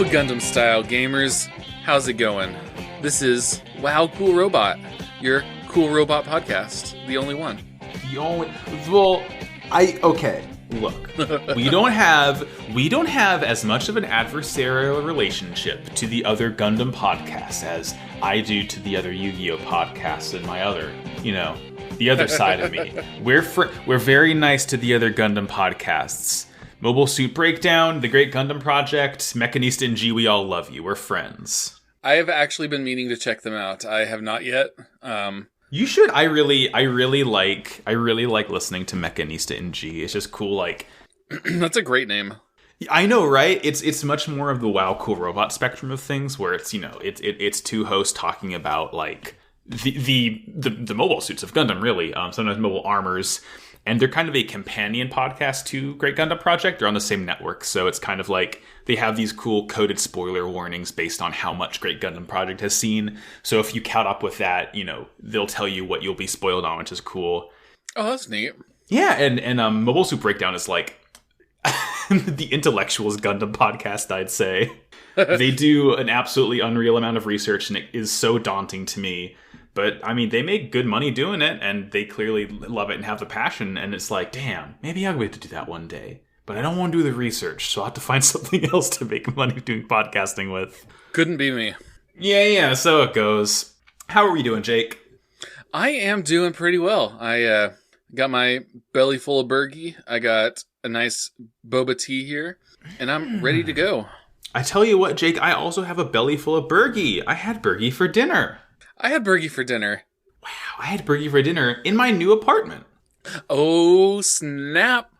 Gundam style, gamers. How's it going? This is Wow Cool Robot, your cool robot podcast, the only one. Okay. Look, we don't have as much of an adversarial relationship to the other Gundam podcasts as I do to the other Yu-Gi-Oh podcasts and my other, the other side of me. We're very nice to the other Gundam podcasts. Mobile Suit Breakdown, The Great Gundam Project, Mechanista and G, we all love you. We're friends. I have actually been meaning to check them out. I have not yet. You should. I really like listening to Mechanista and G. It's just cool. Like, that's a great name. I know, right? It's much more of the Wow Cool Robot spectrum of things, where it's it's two hosts talking about like the mobile suits of Gundam, really. Sometimes mobile armors. And they're kind of a companion podcast to Great Gundam Project. They're on the same network, so it's kind of like they have these cool coded spoiler warnings based on how much Great Gundam Project has seen. So if you count up with that, they'll tell you what you'll be spoiled on, which is cool. Oh, that's neat. Yeah, and Mobile Suit Breakdown is like the intellectuals Gundam podcast, I'd say. They do an absolutely unreal amount of research, and it is so daunting to me. But, I mean, they make good money doing it, and they clearly love it and have the passion, and it's like, damn, maybe I'll be able to do that one day. But I don't want to do the research, so I'll have to find something else to make money doing podcasting with. Couldn't be me. Yeah, so it goes. How are we doing, Jake? I am doing pretty well. I got my belly full of burgie. I got a nice boba tea here, and I'm ready to go. I tell you what, Jake, I also have a belly full of burgie. I had burgie for dinner. I had burgie for dinner. Wow, I had burgie for dinner in my new apartment. Oh, snap.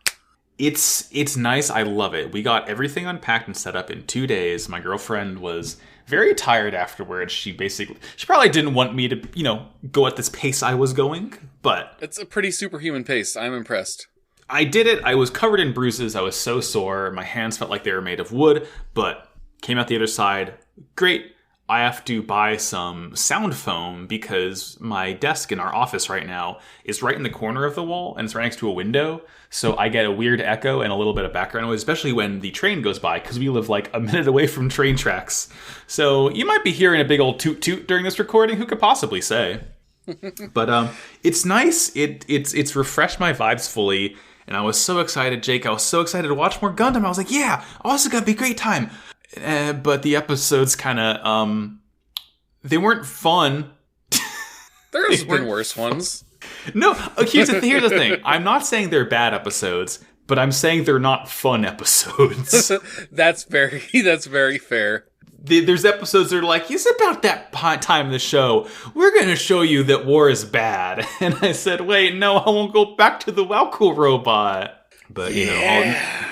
It's nice. I love it. We got everything unpacked and set up in 2 days. My girlfriend was very tired afterwards. She probably didn't want me to, go at this pace I was going, but... It's a pretty superhuman pace. I'm impressed. I did it. I was covered in bruises. I was so sore. My hands felt like they were made of wood, but came out the other side. Great. I have to buy some sound foam because my desk in our office right now is right in the corner of the wall and it's right next to a window. So I get a weird echo and a little bit of background noise, especially when the train goes by because we live like a minute away from train tracks. So you might be hearing a big old toot toot during this recording. Who could possibly say? But it's nice. It's refreshed my vibes fully. And I was so excited, Jake. I was so excited to watch more Gundam. I was like, yeah, also gonna be a great time. But the episodes kind of, they weren't fun. There's been worse ones. No, here's the thing. I'm not saying they're bad episodes, but I'm saying they're not fun episodes. That's very fair. There's episodes that are like, it's about that time in the show. We're going to show you that war is bad. And I said, wait, no, I won't go back to the Wow Cool Robot. But,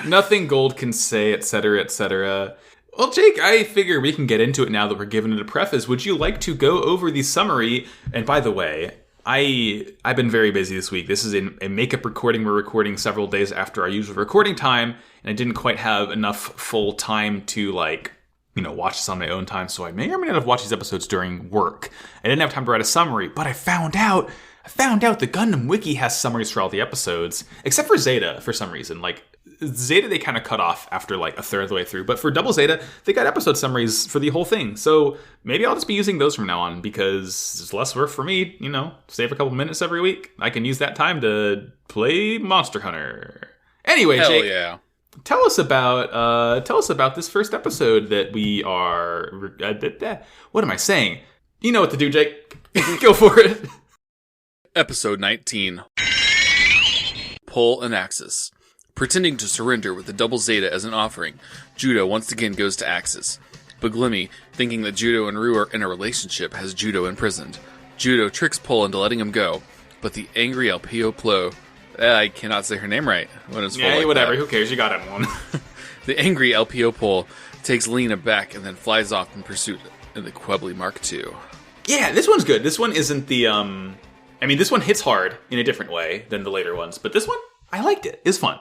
nothing gold can say, etc., etc. Well, Jake, I figure we can get into it now that we're giving it a preface. Would you like to go over the summary? And by the way, I've been very busy this week. This is a makeup recording. We're recording several days after our usual recording time, and I didn't quite have enough full time to, watch this on my own time, so I may or may not have watched these episodes during work. I didn't have time to write a summary, but I found out the Gundam Wiki has summaries for all the episodes, except for Zeta, for some reason. Zeta they kind of cut off after a third of the way through, but for Double Zeta they got episode summaries for the whole thing. So maybe I'll just be using those from now on because it's less work for me. Save a couple minutes every week. I can use that time to play Monster Hunter. Anyway, Hell Jake, yeah. Tell us about this first episode that we are. What am I saying? You know what to do, Jake. Go for it. Episode 19. Pull an Axis. Pretending to surrender with the Double Zeta as an offering, Judo once again goes to Axis. But Glimmy, thinking that Judo and Rue are in a relationship, has Judo imprisoned. Judo tricks Pull into letting him go, but the angry Alpio Plo... I cannot say her name right when it's full like whatever. that. Who cares? You got it one. The angry Alpio Pole takes Lena back and then flies off in pursuit in the Quebly Mark II. Yeah, this one's good. This one isn't the... this one hits hard in a different way than the later ones, but this one, I liked it. It's fun.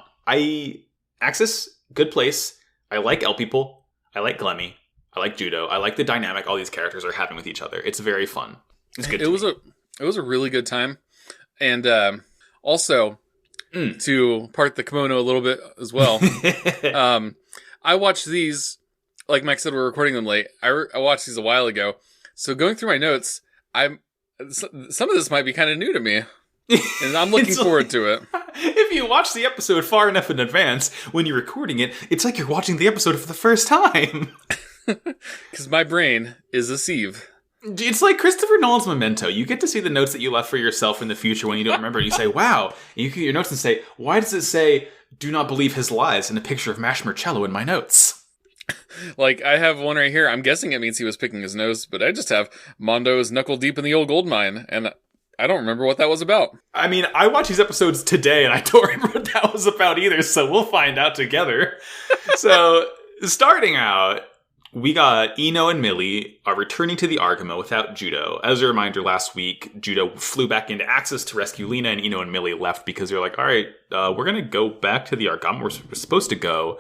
Axis, good place. I like L people. I like Glemmy. I like Judo. I like the dynamic all these characters are having with each other. It's very fun. It's good. It was a really good time, and also to part the kimono a little bit as well. I watched these like Max said, we're recording them late. I watched these a while ago. So going through my notes, some of this might be kind of new to me. And I'm looking forward to it. If you watch the episode far enough in advance, when you're recording it, it's like you're watching the episode for the first time. Because my brain is a sieve. It's like Christopher Nolan's Memento. You get to see the notes that you left for yourself in the future when you don't remember. You say, wow. And you look at your notes and say, why does it say, do not believe his lies, and a picture of mashed marcello in my notes? Like, I have one right here. I'm guessing it means he was picking his nose, but I just have Mondo is knuckle deep in the old gold mine, and I don't remember what that was about. I mean, I watched these episodes today, and I don't remember what that was about either, so we'll find out together. So, starting out, we got Ino and Millie are returning to the Argama without Judo. As a reminder, last week, Judo flew back into Axis to rescue Lena, and Ino and Millie left because they're like, all right, we're going to go back to the Argama. We're supposed to go,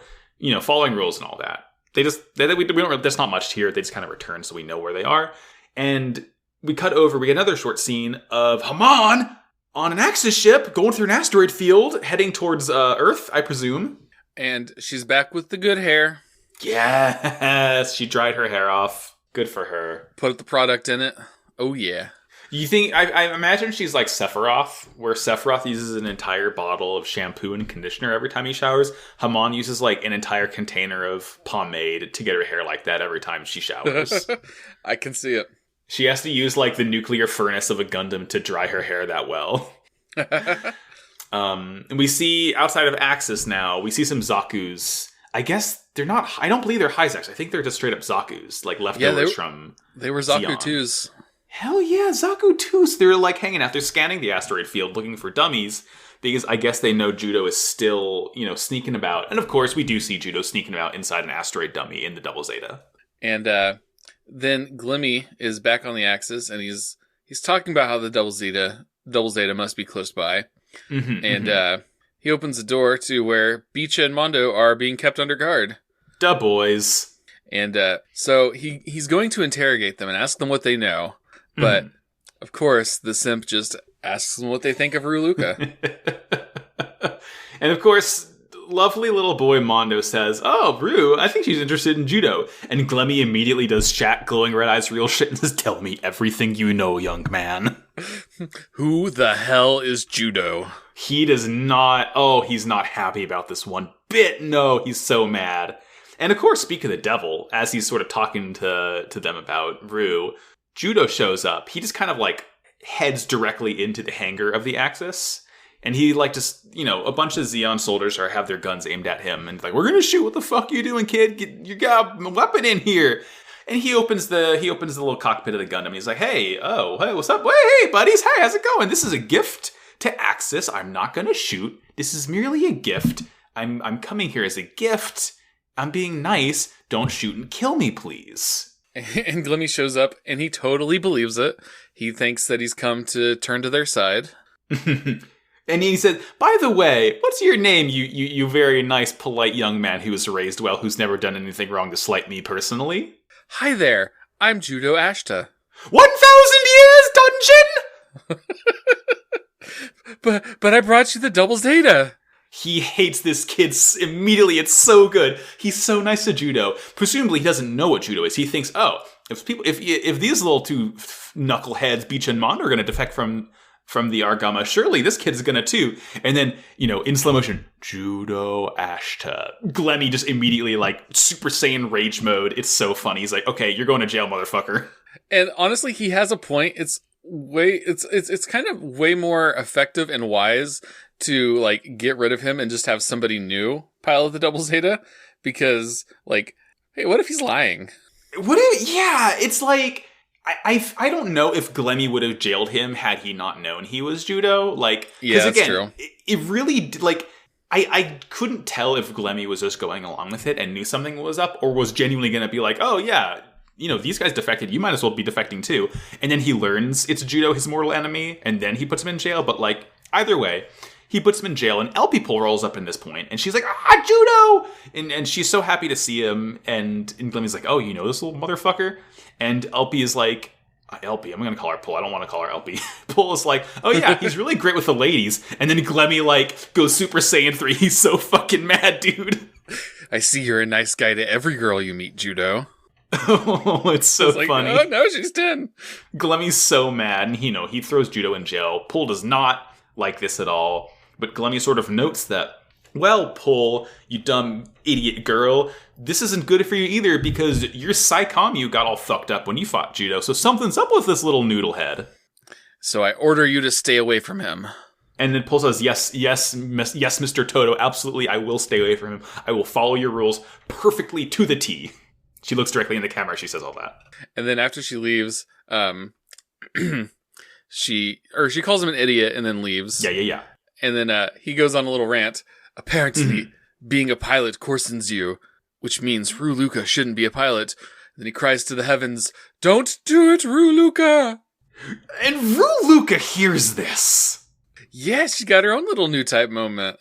following rules and all that. We don't, there's not much here. They just kind of return so we know where they are. And we cut over, we get another short scene of Haman on an Axis ship going through an asteroid field, heading towards Earth, I presume. And she's back with the good hair. Yes, she dried her hair off. Good for her. Put the product in it. Oh, yeah. You think, I imagine she's like Sephiroth, where Sephiroth uses an entire bottle of shampoo and conditioner every time he showers. Haman uses like an entire container of pomade to get her hair like that every time she showers. I can see it. She has to use like the nuclear furnace of a Gundam to dry her hair that well. And we see outside of Axis now, we see some Zaku's. I guess they're not, I don't believe they're Hyzaks. I think they're just straight up Zaku's, like leftovers from They were Zaku 2s. Hell yeah, Zaku 2s. They're like hanging out. They're scanning the asteroid field looking for dummies because I guess they know Judo is still, sneaking about. And of course, we do see Judo sneaking about inside an asteroid dummy in the Double Zeta. And then Glimmy is back on the Axis, and he's talking about how the Double Zeta must be close by. Mm-hmm, and he opens the door to where Beecha and Mondo are being kept under guard. Duh, boys. And so he's going to interrogate them and ask them what they know. But, of course, the simp just asks them what they think of Ruluka. And, of course, lovely little boy Mondo says, oh, Ru, I think she's interested in Judo. And Glemmy immediately does chat, glowing red eyes, real shit, and says, tell me everything you know, young man. Who the hell is Judo? He does not, he's not happy about this one bit. No, he's so mad. And, of course, speak of the devil, as he's sort of talking to them about Ru, Judo shows up. He just kind of like heads directly into the hangar of the Axis. And he like just, a bunch of Xeon soldiers have their guns aimed at him. And like, we're going to shoot. What the fuck are you doing, kid? You got a weapon in here. And he opens the little cockpit of the Gundam. And he's like, hey, what's up? Hey, buddies. Hey, how's it going? This is a gift to Axis. I'm not going to shoot. This is merely a gift. I'm coming here as a gift. I'm being nice. Don't shoot and kill me, please. And Glimmy shows up, and he totally believes it. He thinks that he's come to turn to their side. And he said, by the way, what's your name, you very nice, polite young man who was raised well, who's never done anything wrong to slight me personally? Hi there, I'm Judo Ashta. 1,000 years, dungeon! But I brought you the Double Zeta. He hates this kid immediately. It's so good. He's so nice to Judo. Presumably, he doesn't know what Judo is. He thinks, if these little two knuckleheads, Beach and Mondo, are going to defect from the Argama, surely this kid's going to too. And then, in slow motion, Judo Ashta. Glemmy just immediately, like, Super Saiyan rage mode. It's so funny. He's like, okay, you're going to jail, motherfucker. And honestly, he has a point. It's kind of way more effective and wise to like get rid of him and just have somebody new pilot the Double Zeta, because like, hey, what if he's lying? It's like I don't know if Glemmy would have jailed him had he not known he was Judo. Like, yeah, that's true. It really like I couldn't tell if Glemmy was just going along with it and knew something was up, or was genuinely going to be like, oh yeah, these guys defected, you might as well be defecting too. And then he learns it's Judo, his mortal enemy, and then he puts him in jail. But like, either way, he puts him in jail, and El People rolls up in this point, and she's like, Judo! And she's so happy to see him, and Glemmy's like, oh, you know this little motherfucker? And Elpie is like, Elpie, I'm going to call her Pull. I don't want to call her Elpie. Pull is like, oh yeah, he's really great with the ladies. And then Glemmy like goes Super Saiyan 3. He's so fucking mad, dude. I see you're a nice guy to every girl you meet, Judo. Oh, it's so funny. Oh, no, she's 10. Glummy's so mad, and he throws Judo in jail. Pull does not like this at all, but Glummy sort of notes that, well, Pull, you dumb idiot girl, this isn't good for you either because your Psycommu got all fucked up when you fought Judo, so something's up with this little noodlehead. So I order you to stay away from him. And then Pull says, yes, Mr. Toto, absolutely, I will stay away from him. I will follow your rules perfectly to the T. She looks directly in the camera, she says all that. And then after she leaves, she calls him an idiot and then leaves. Yeah. And then he goes on a little rant. Apparently, being a pilot coarsens you, which means Rue Luca shouldn't be a pilot. And then he cries to the heavens, "Don't do it, Rue Luca!" And Rue Luca hears this. Yeah, she got her own little Newtype moment.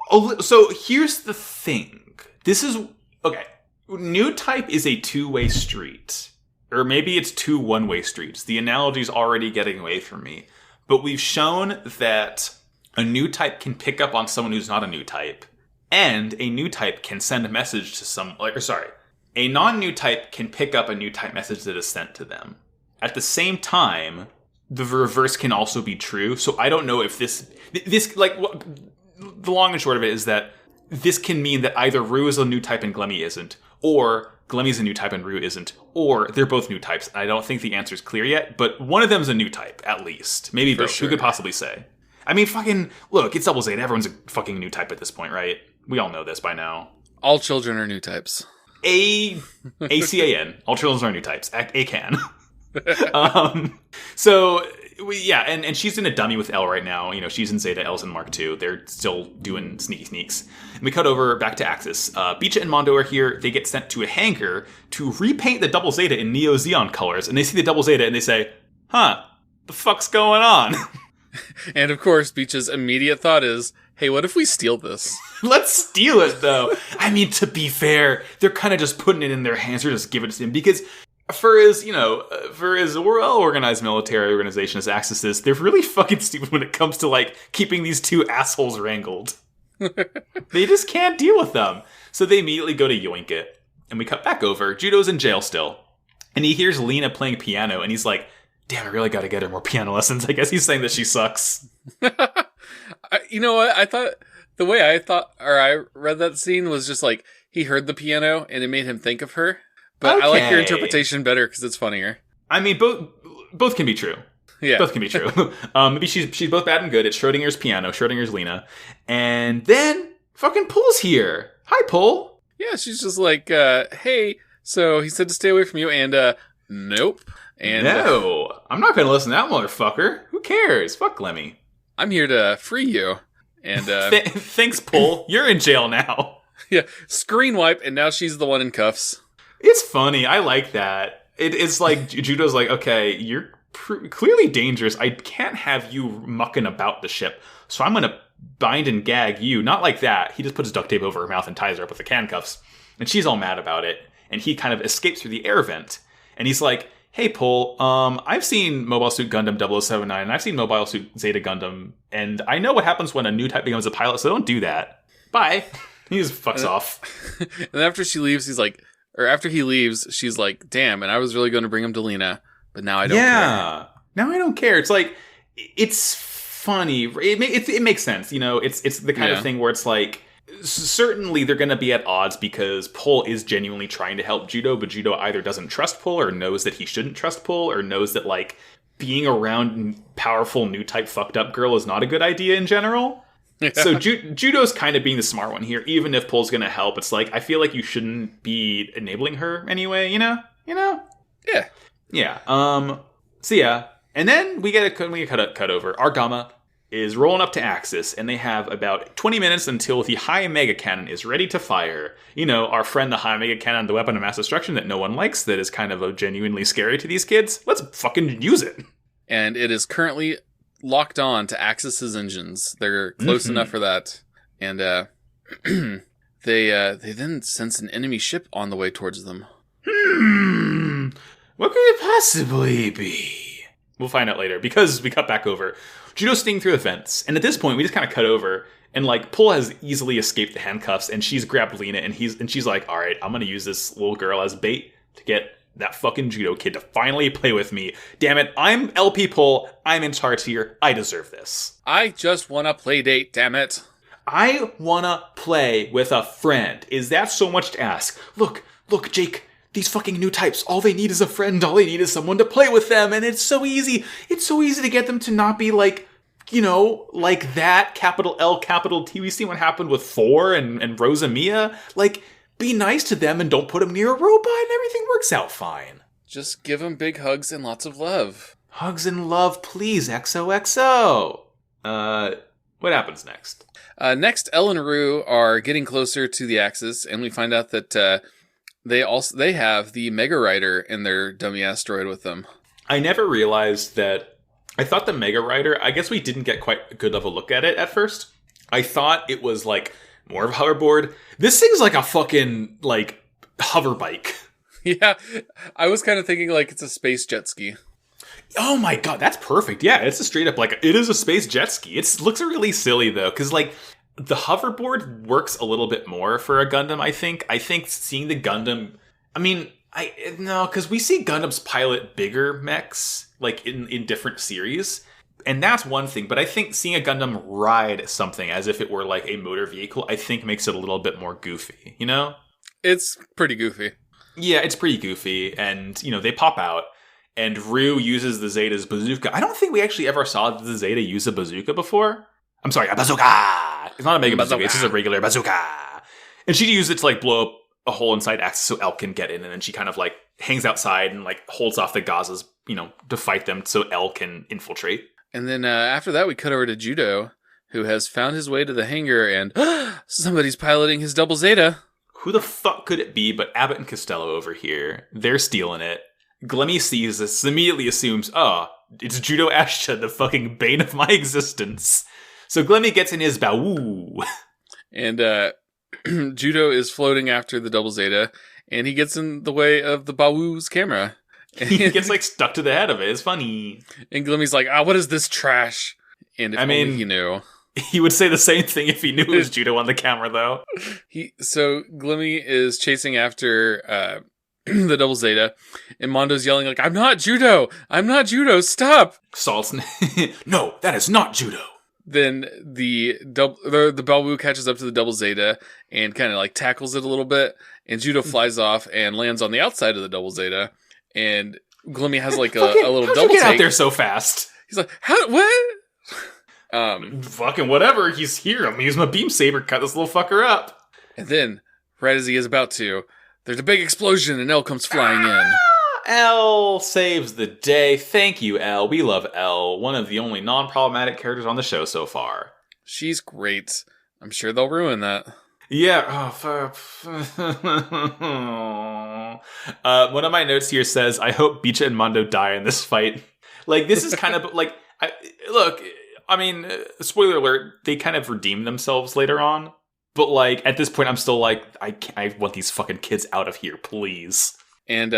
Oh, so here's the thing. This is... Okay. Newtype is a two-way street. Or maybe it's two one-way streets. The analogy's already getting away from me. But we've shown that a Newtype can pick up on someone who's not a Newtype. And a Newtype can send a message to a non-Newtype can pick up a Newtype message that is sent to them. At the same time, the reverse can also be true. So I don't know if this the long and short of it is that this can mean that either Rue is a Newtype and Glemmy isn't, or Glemmy's a Newtype and Rue isn't, or they're both Newtypes. I don't think the answer's clear yet, but one of them's a Newtype, at least. Maybe both. Sure. Who could possibly say? I mean, look, it's Double Zeta. Everyone's a fucking Newtype at this point, right? We all know this by now. All children are Newtypes. ACAN. All children are Newtypes. ACAN. And she's in a dummy with L right now. You know, she's in Zeta, L's in Mark II. They're still doing sneaky sneaks. And we cut over back to Axis. Beecha and Mondo are here. They get sent to a hangar to repaint the Double Zeta in Neo Xeon colors. And they see the Double Zeta and they say, the fuck's going on? And of course, Beecha's immediate thought is, hey, what if we steal this? Let's steal it, though. I mean, to be fair, they're kind of just putting it in their hands or just giving it to him because for as well-organized military organization as Axis is, they're really fucking stupid when it comes to, keeping these two assholes wrangled. They just can't deal with them. So they immediately go to yoink it. And we cut back over. Judo's in jail still. And he hears Lena playing piano, and he's like, damn, I really gotta get her more piano lessons. I guess he's saying that she sucks. You know what? I read that scene was just he heard the piano, and it made him think of her. But okay. I like your interpretation better because it's funnier. I mean, both can be true. Yeah. Both can be true. Maybe she's both bad and good. It's Schrodinger's piano, Schrodinger's Lena. And then fucking Pull's here. Hi, Pull. Yeah, she's just like, hey, so he said to stay away from you, and nope. And no, I'm not going to listen to that motherfucker. Who cares? Fuck Glemmy. I'm here to free you. And thanks, Pull. You're in jail now. Yeah, screen wipe, and now she's the one in cuffs. It's funny. I like that. It's like Judo's like, okay, you're clearly dangerous. I can't have you mucking about the ship, so I'm going to bind and gag you. Not like that. He just puts duct tape over her mouth and ties her up with the handcuffs. And she's all mad about it. And he kind of escapes through the air vent. And he's like, hey, Pull, I've seen Mobile Suit Gundam 0079, and I've seen Mobile Suit Zeta Gundam, and I know what happens when a new type becomes a pilot, so don't do that. Bye. He just fucks off. And after she leaves, after he leaves, she's like, damn, and I was really going to bring him to Lena, but now I don't care. Yeah, now I don't care. It's like, it's funny. It makes sense, you know? It's the kind of thing where it's like, certainly they're going to be at odds because Pull is genuinely trying to help Judo, but Judo either doesn't trust Pull or knows that he shouldn't trust Pull or knows that, being around powerful new type fucked up girl is not a good idea in general. Yeah. So Judo's kind of being the smart one here, even if Pull's going to help. It's like, I feel like you shouldn't be enabling her anyway, you know? Yeah. Yeah. So yeah. And then we get a cut over. Argama is rolling up to Axis, and they have about 20 minutes until the High Mega Cannon is ready to fire. You know, our friend the High Mega Cannon, the weapon of mass destruction that no one likes, that is kind of genuinely scary to these kids. Let's fucking use it. And it is currently locked on to Axis's engines. They're close enough for that. And they then sense an enemy ship on the way towards them. What could it possibly be? We'll find out later, because we cut back over. Judo's sneaking through the fence, and at this point, we just kind of cut over, and like Pull has easily escaped the handcuffs, and she's grabbed Lena, and she's like, all right, I'm gonna use this little girl as bait to get that fucking Judo kid to finally play with me. Damn it, I'm LP Pull, I'm in charge here, I deserve this. I just want a play date, damn it. I wanna play with a friend. Is that so much to ask? Look, Jake, these fucking Newtypes, all they need is a friend, all they need is someone to play with them, and it's so easy. It's so easy to get them to not be like, you know, like that, capital L, capital T. We see what happened with Thor and Rosa Mia. Like, be nice to them and don't put them near a robot and everything works out fine. Just give them big hugs and lots of love. Hugs and love, please, XOXO. What happens next? Next, Elle and Rue are getting closer to the Axis, and we find out that they have the Mega Rider in their dummy asteroid with them. I never realized that. I thought the Mega Rider, I guess we didn't get quite a good of a look at it at first. I thought it was like more of a hoverboard. This thing's like a fucking like hover bike. Yeah, I was kind of thinking like it's a space jet ski. Oh my god, that's perfect. Yeah, it's a straight up, like, it is a space jet ski. It looks really silly, though, because, like, the hoverboard works a little bit more for a Gundam, I think. I think seeing the Gundam... I mean, no, because we see Gundams pilot bigger mechs, like, in different series, and that's one thing, but I think seeing a Gundam ride something as if it were, like, a motor vehicle, I think makes it a little bit more goofy, you know? It's pretty goofy. Yeah, it's pretty goofy, and, you know, they pop out. And Rue uses the Zeta's bazooka. I don't think we actually ever saw the Zeta use a bazooka before. I'm sorry, a bazooka! It's not a mega bazooka, it's just a regular bazooka. And she used it to, like, blow up a hole inside Axis so Elle can get in. And then she kind of, like, hangs outside and, like, holds off the Gazas, you know, to fight them so Elle can infiltrate. And then after that, we cut over to Judo, who has found his way to the hangar, and somebody's piloting his double Zeta. Who the fuck could it be but Abbott and Costello over here? They're stealing it. Glemmy sees this, immediately assumes, it's Judo Ashton, the fucking bane of my existence. So Glemmy gets in his Bawu. And Judo is floating after the double Zeta, and he gets in the way of the Bawu's camera. He gets, like, stuck to the head of it. It's funny. And Glemmy's like, what is this trash? And if only he knew. He would say the same thing if he knew it was Judo on the camera, though. So Glemmy is chasing after... the double Zeta, and Mondo's yelling like, I'm not Judo, stop! Salt's, no, that is not Judo. Then the Balwu catches up to the double Zeta and kind of like tackles it a little bit, and Judo flies off and lands on the outside of the double Zeta, and Glemmy has like a little double take. How'd you get out there so fast? He's like, what? Fucking whatever, he's here, I'm gonna use my beam saber, cut this little fucker up. And then, right as he is about to, there's a big explosion and Elle comes flying in. Elle saves the day. Thank you, Elle. We love Elle. One of the only non-problematic characters on the show so far. She's great. I'm sure they'll ruin that. Yeah. One of my notes here says, I hope Bicha and Mondo die in this fight. Like, this is kind of like... look, I mean, spoiler alert, they kind of redeem themselves later on. But, like, at this point, I'm still like, I want these fucking kids out of here, please. And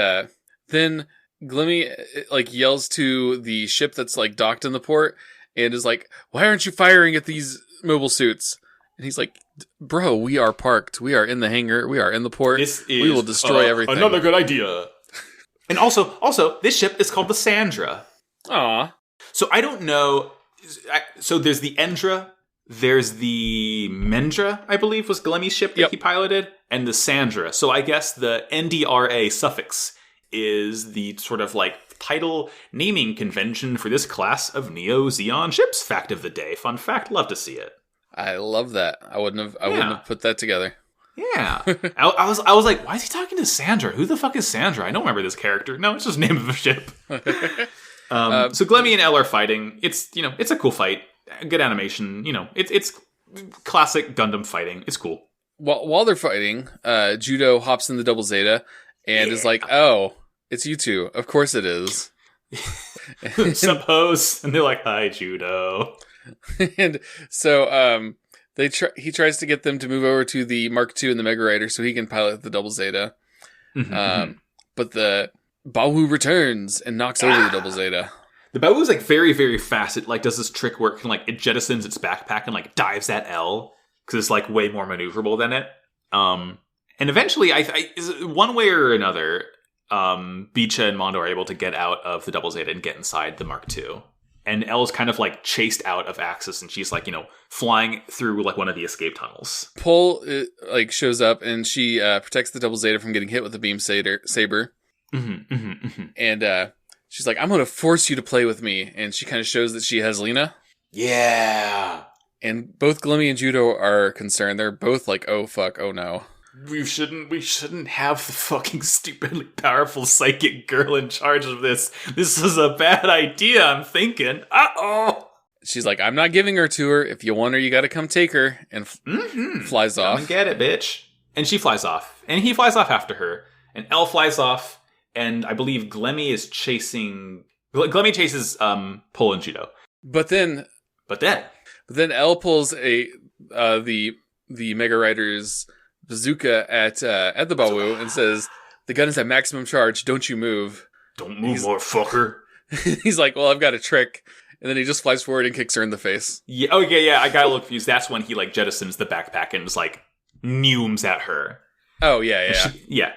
then Glemmy, like, yells to the ship that's, like, docked in the port and is like, why aren't you firing at these mobile suits? And he's like, bro, we are parked. We are in the hangar. We are in the port. We will destroy everything. Another good idea. And also, this ship is called the Sandra. Aw. So I don't know. So there's the Endra. There's the Mendra, I believe, was Glemmy's ship that he piloted, and the Sandra. So I guess the NDRA suffix is the sort of like title naming convention for this class of Neo Xeon ships. Fact of the day. Fun fact. Love to see it. I love that. I wouldn't have put that together. Yeah. I was like, why is he talking to Sandra? Who the fuck is Sandra? I don't remember this character. No, it's just the name of a ship. So Glemmy and Elle are fighting. It's a cool fight. Good animation, it's classic Gundam fighting. It's cool. While they're fighting, Judo hops in the double Zeta and is like, "Oh, it's you two. Of course it is." Suppose, and they're like, "Hi, Judo." And so, he tries to get them to move over to the Mark II and the Mega Rider so he can pilot the double Zeta. But the Bawu returns and knocks over the double Zeta. The Babu's like very, very fast. It like does this trick where it can, like, it jettisons its backpack and like dives at L because it's like way more maneuverable than it. And eventually, one way or another, Bicha and Mondo are able to get out of the Double Zeta and get inside the Mark II. And Elle's kind of like chased out of Axis, and she's like, flying through like one of the escape tunnels. Pol like shows up, and she protects the Double Zeta from getting hit with the beam saber. And she's like, I'm going to force you to play with me. And she kind of shows that she has Lena. Yeah. And both Glimmy and Judo are concerned. They're both like, oh fuck, oh no. We shouldn't have the fucking stupidly powerful psychic girl in charge of this. This is a bad idea, I'm thinking. Uh-oh. She's like, I'm not giving her to her. If you want her, you gotta come take her. And flies off. Come and get it, bitch. And she flies off. And he flies off after her. And Elle flies off. And I believe Glemmy is chasing... Glemmy chases Pol and Judo. But then Elle pulls the Mega Rider's bazooka at the Bawu and says, the gun is at maximum charge, don't you move. Don't move, motherfucker. He's like, well, I've got a trick. And then he just flies forward and kicks her in the face. Yeah, okay, yeah, I got a little confused. That's when he like jettisons the backpack and just like neumes at her. Oh, yeah.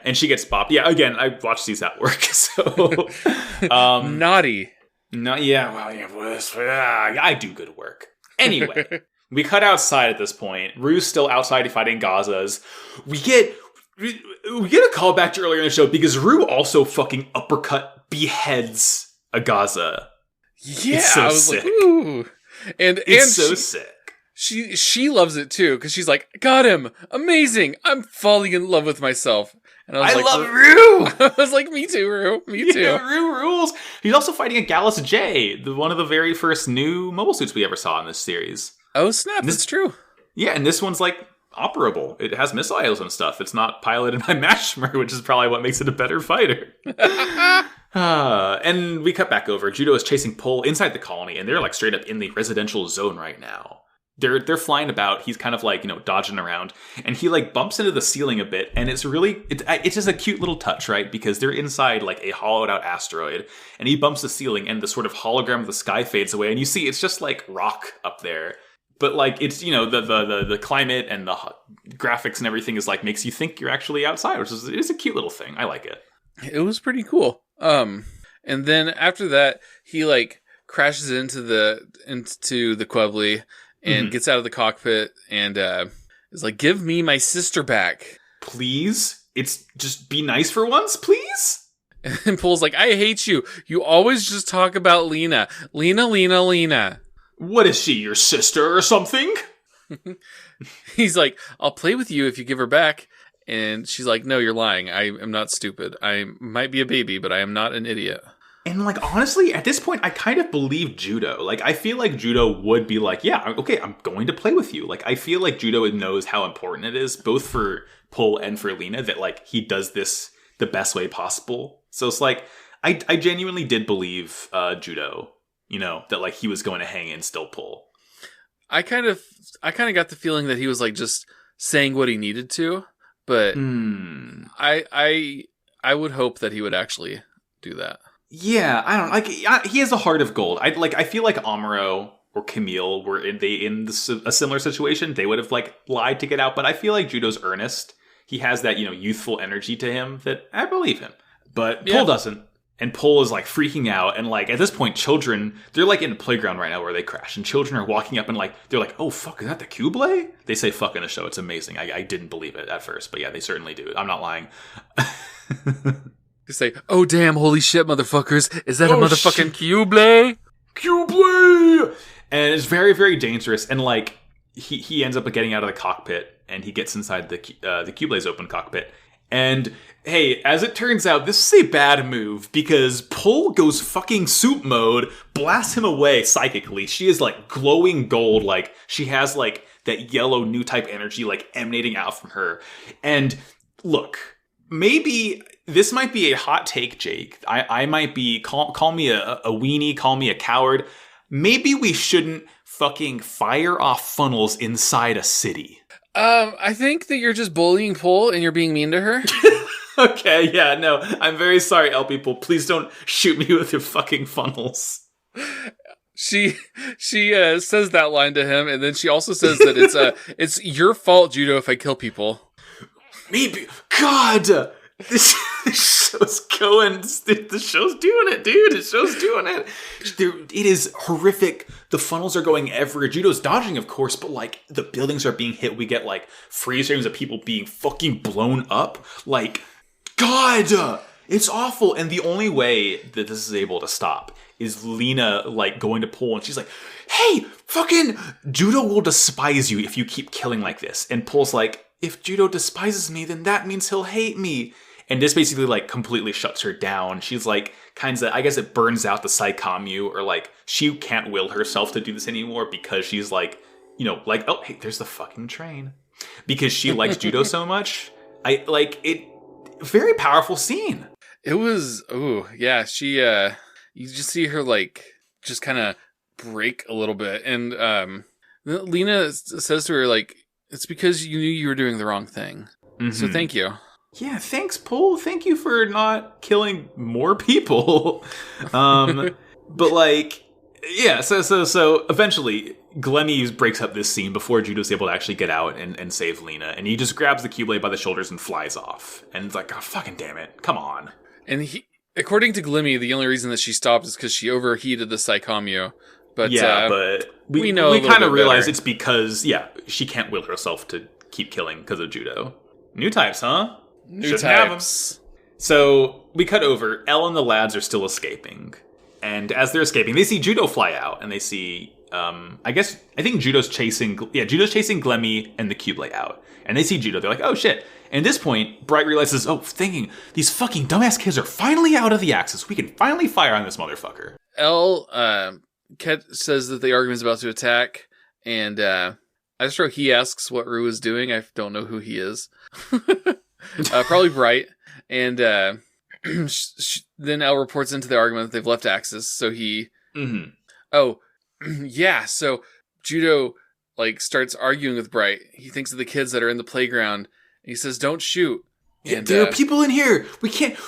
And she gets bopped. Yeah, again, I watched these at work, so... Naughty. No, yeah, well, yeah, I do good work. Anyway... We cut outside at this point. Rue's still outside fighting Gazas. We get a call back to earlier in the show because Rue also fucking uppercut beheads a Gaza. Yeah, it's so I was sick. like, ooh. And so sick. She loves it too because she's like, got him, amazing. I'm falling in love with myself. And I love Rue. I was like, me too, Rue. Me too. Yeah, Rue rules. He's also fighting a Gallus J, one of the very first new mobile suits we ever saw in this series. Oh, snap. That's true. Yeah, and this one's, like, operable. It has missiles and stuff. It's not piloted by Mashmer, which is probably what makes it a better fighter. And we cut back over. Judo is chasing Pol inside the colony, and they're, like, straight up in the residential zone right now. They're flying about. He's kind of, like, dodging around. And he, like, bumps into the ceiling a bit, and it's really... It's just a cute little touch, right? Because they're inside, like, a hollowed-out asteroid, and he bumps the ceiling, and the sort of hologram of the sky fades away, and you see it's just, like, rock up there. But, like, it's, the climate and the graphics and everything is, like, makes you think you're actually outside, which is a cute little thing. I like it. It was pretty cool. And then after that, he, like, crashes into the Quebly and gets out of the cockpit and is like, give me my sister back. Please? It's just be nice for once, please? And Pol's like, I hate you. You always just talk about Lena. Lena. What is she, your sister or something? He's like, I'll play with you if you give her back. And she's like, no, you're lying. I am not stupid. I might be a baby, but I am not an idiot. And, like, honestly, at this point, I kind of believe Judo. Like, I feel like Judo would be like, yeah, okay, I'm going to play with you. Like, I feel like Judo knows how important it is, both for Pol and for Lena, that, like, he does this the best way possible. So it's like, I genuinely did believe Judo. That, like, he was going to hang and still pull. I kind of got the feeling that he was, like, just saying what he needed to, but I would hope that he would actually do that. Yeah, I don't like. He has a heart of gold. I feel like Amuro or Camille were in a similar situation. They would have, like, lied to get out, but I feel like Judo's earnest. He has that youthful energy to him that I believe him, but Pol doesn't. And Pol is, like, freaking out. And, like, at this point, children, they're, like, in a playground right now where they crash. And children are walking up and, like, they're like, oh, fuck, is that the Q-Blade? They say fuck in the show. It's amazing. I didn't believe it at first. But, yeah, they certainly do. I'm not lying. They say, oh, damn, holy shit, motherfuckers. Is that a motherfucking Q-Blade? Q-Blade! And it's very, very dangerous. And, like, he ends up getting out of the cockpit. And he gets inside the Q-Blade's open cockpit. And... hey, as it turns out, this is a bad move because Pol goes fucking soup mode, blasts him away psychically. She is, like, glowing gold. Like, she has, like, that yellow new type energy, like, emanating out from her. And look, maybe this might be a hot take, Jake. I might be, call me a weenie, call me a coward. Maybe we shouldn't fucking fire off funnels inside a city. I think that you're just bullying Pol and you're being mean to her. Okay, yeah, no, I'm very sorry, L people. Please don't shoot me with your fucking funnels. She says that line to him, and then she also says that it's your fault, Judo, if I kill people. Maybe. God! This show's going. The show's doing it, dude. The show's doing it. It is horrific. The funnels are going everywhere. Judo's dodging, of course, but like the buildings are being hit. We get like freeze frames of people being fucking blown up. Like, God! It's awful. And the only way that this is able to stop is Lena like going to pull, and she's like, "Hey, fucking Judo will despise you if you keep killing like this." And Pull's like, "If Judo despises me, then that means he'll hate me." And this basically like completely shuts her down. She's like I guess it burns out the Psycommu, or like she can't will herself to do this anymore because she's like, like, oh, hey, there's the fucking train. Because she likes Judo so much. I like it. Very powerful scene. It was, yeah, she, you just see her like, just kind of break a little bit. And Lena says to her like, it's because you knew you were doing the wrong thing. Mm-hmm. So thank you. Yeah, thanks, Paul. Thank you for not killing more people. But like, yeah, so eventually Glemmy breaks up this scene before Judo's able to actually get out and save Lena. And he just grabs the Keyblade by the shoulders and flies off. And it's like, oh, fucking damn it. Come on. And according to Glemmy, the only reason that she stopped is because she overheated the Psycommu. But but we kind of realize it's because, she can't will herself to keep killing because of Judo. Newtypes, huh? Newtypes. So we cut over. Elle and the lads are still escaping. And as they're escaping, they see Judo fly out. And they see, I think Judo's chasing Glemmy and the Keyblade out. And they see Judo. They're like, oh shit. And at this point, Bright realizes, thinking, these fucking dumbass kids are finally out of the Axis. We can finally fire on this motherfucker. Elle says that the Argument's about to attack. And I just wrote, he asks what Rue is doing. I don't know who he is. Probably Bright. And then Elle reports into the Argument that they've left Axis. So he... Mm-hmm. Oh, yeah. So Judo like starts arguing with Bright. He thinks of the kids that are in the playground. And he says, don't shoot. And, there are people in here. We can't...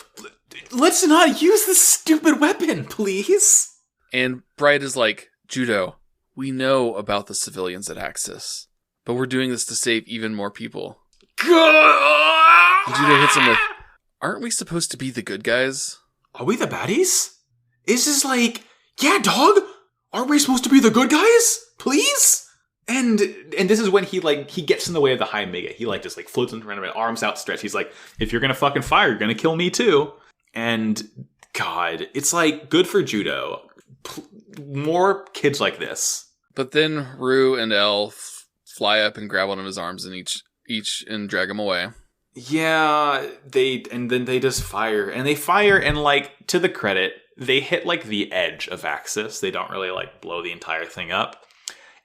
Let's not use this stupid weapon, please. And Bright is like, Judo, we know about the civilians at Axis, but we're doing this to save even more people. And Judo hits him with, aren't we supposed to be the good guys? Are we the baddies? Is this like, yeah, dog? Aren't we supposed to be the good guys? Please? And this is when he gets in the way of the High Mega. He just floats in front of it, arms outstretched. He's like, if you're gonna fucking fire, you're gonna kill me too. And God, it's like good for Judo. More kids like this. But then Rue and Elle fly up and grab one of his arms and each and drag him away. Yeah, then they just fire. And they fire and to the credit, they hit the edge of Axis. They don't really blow the entire thing up.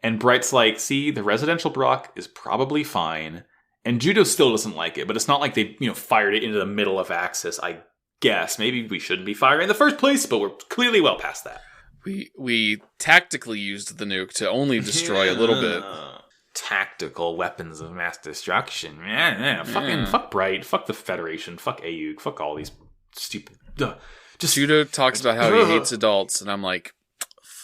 And Bright's like, see, the residential Brock is probably fine. And Judo still doesn't like it, but it's not like they, fired it into the middle of Axis. I guess maybe we shouldn't be firing in the first place, but we're clearly well past that. We tactically used the nuke to only destroy a little bit. Tactical weapons of mass destruction. Fuck Bright. Fuck the Federation. Fuck AUG. Fuck all these stupid... Judo talks about how he hates adults, and I'm like,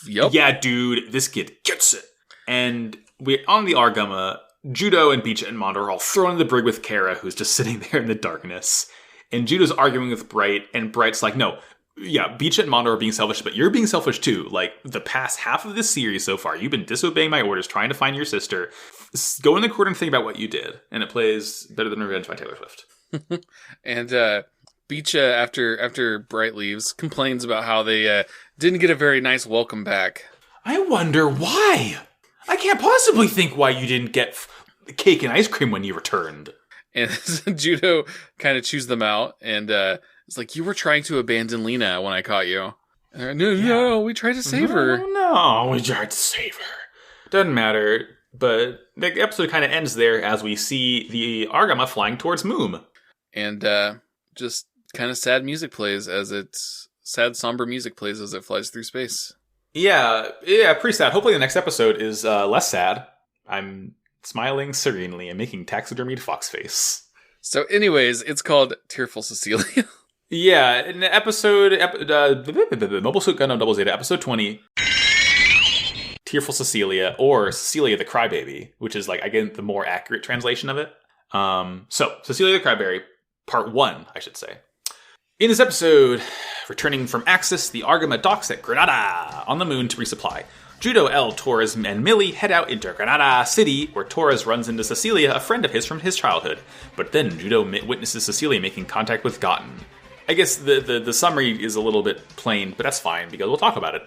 yup. Yeah, dude, this kid gets it. And we're on the Argama. Judo and Beach and Mondo are all thrown in the brig with Kara, who's just sitting there in the darkness. And Judo's arguing with Bright, and Bright's like, no, yeah, Beach and Mondo are being selfish, but you're being selfish too. The past half of this series so far, you've been disobeying my orders, trying to find your sister. Go in the court and think about what you did. And it plays Better Than Revenge by Taylor Swift. And Beach, after Bright leaves, complains about how they didn't get a very nice welcome back. I wonder why. I can't possibly think why you didn't get cake and ice cream when you returned. And Judo kind of chews them out, and it's like, you were trying to abandon Lena when I caught you. No, we tried to save her. No, we tried to save her. Doesn't matter, but the episode kind of ends there as we see the Argama flying towards Moom. And just kind of sad somber music plays as it flies through space. Yeah, pretty sad. Hopefully the next episode is less sad. I'm smiling serenely and making taxidermied fox face. So anyways, it's called Tearful Cecilia. Yeah, in Mobile Suit Gundam Double Zeta, episode 20, Tearful Cecilia, or Cecilia the Crybaby, which is, like, again, the more accurate translation of it. So, Cecilia the Crybaby, part 1, I should say. In this episode, returning from Axis, the Argama docks at Granada on the moon to resupply. Judo, L, Torres, and Millie head out into Granada City, where Torres runs into Cecilia, a friend of his from his childhood. But then Judo witnesses Cecilia making contact with Gotten. I guess the summary is a little bit plain, but that's fine, because we'll talk about it.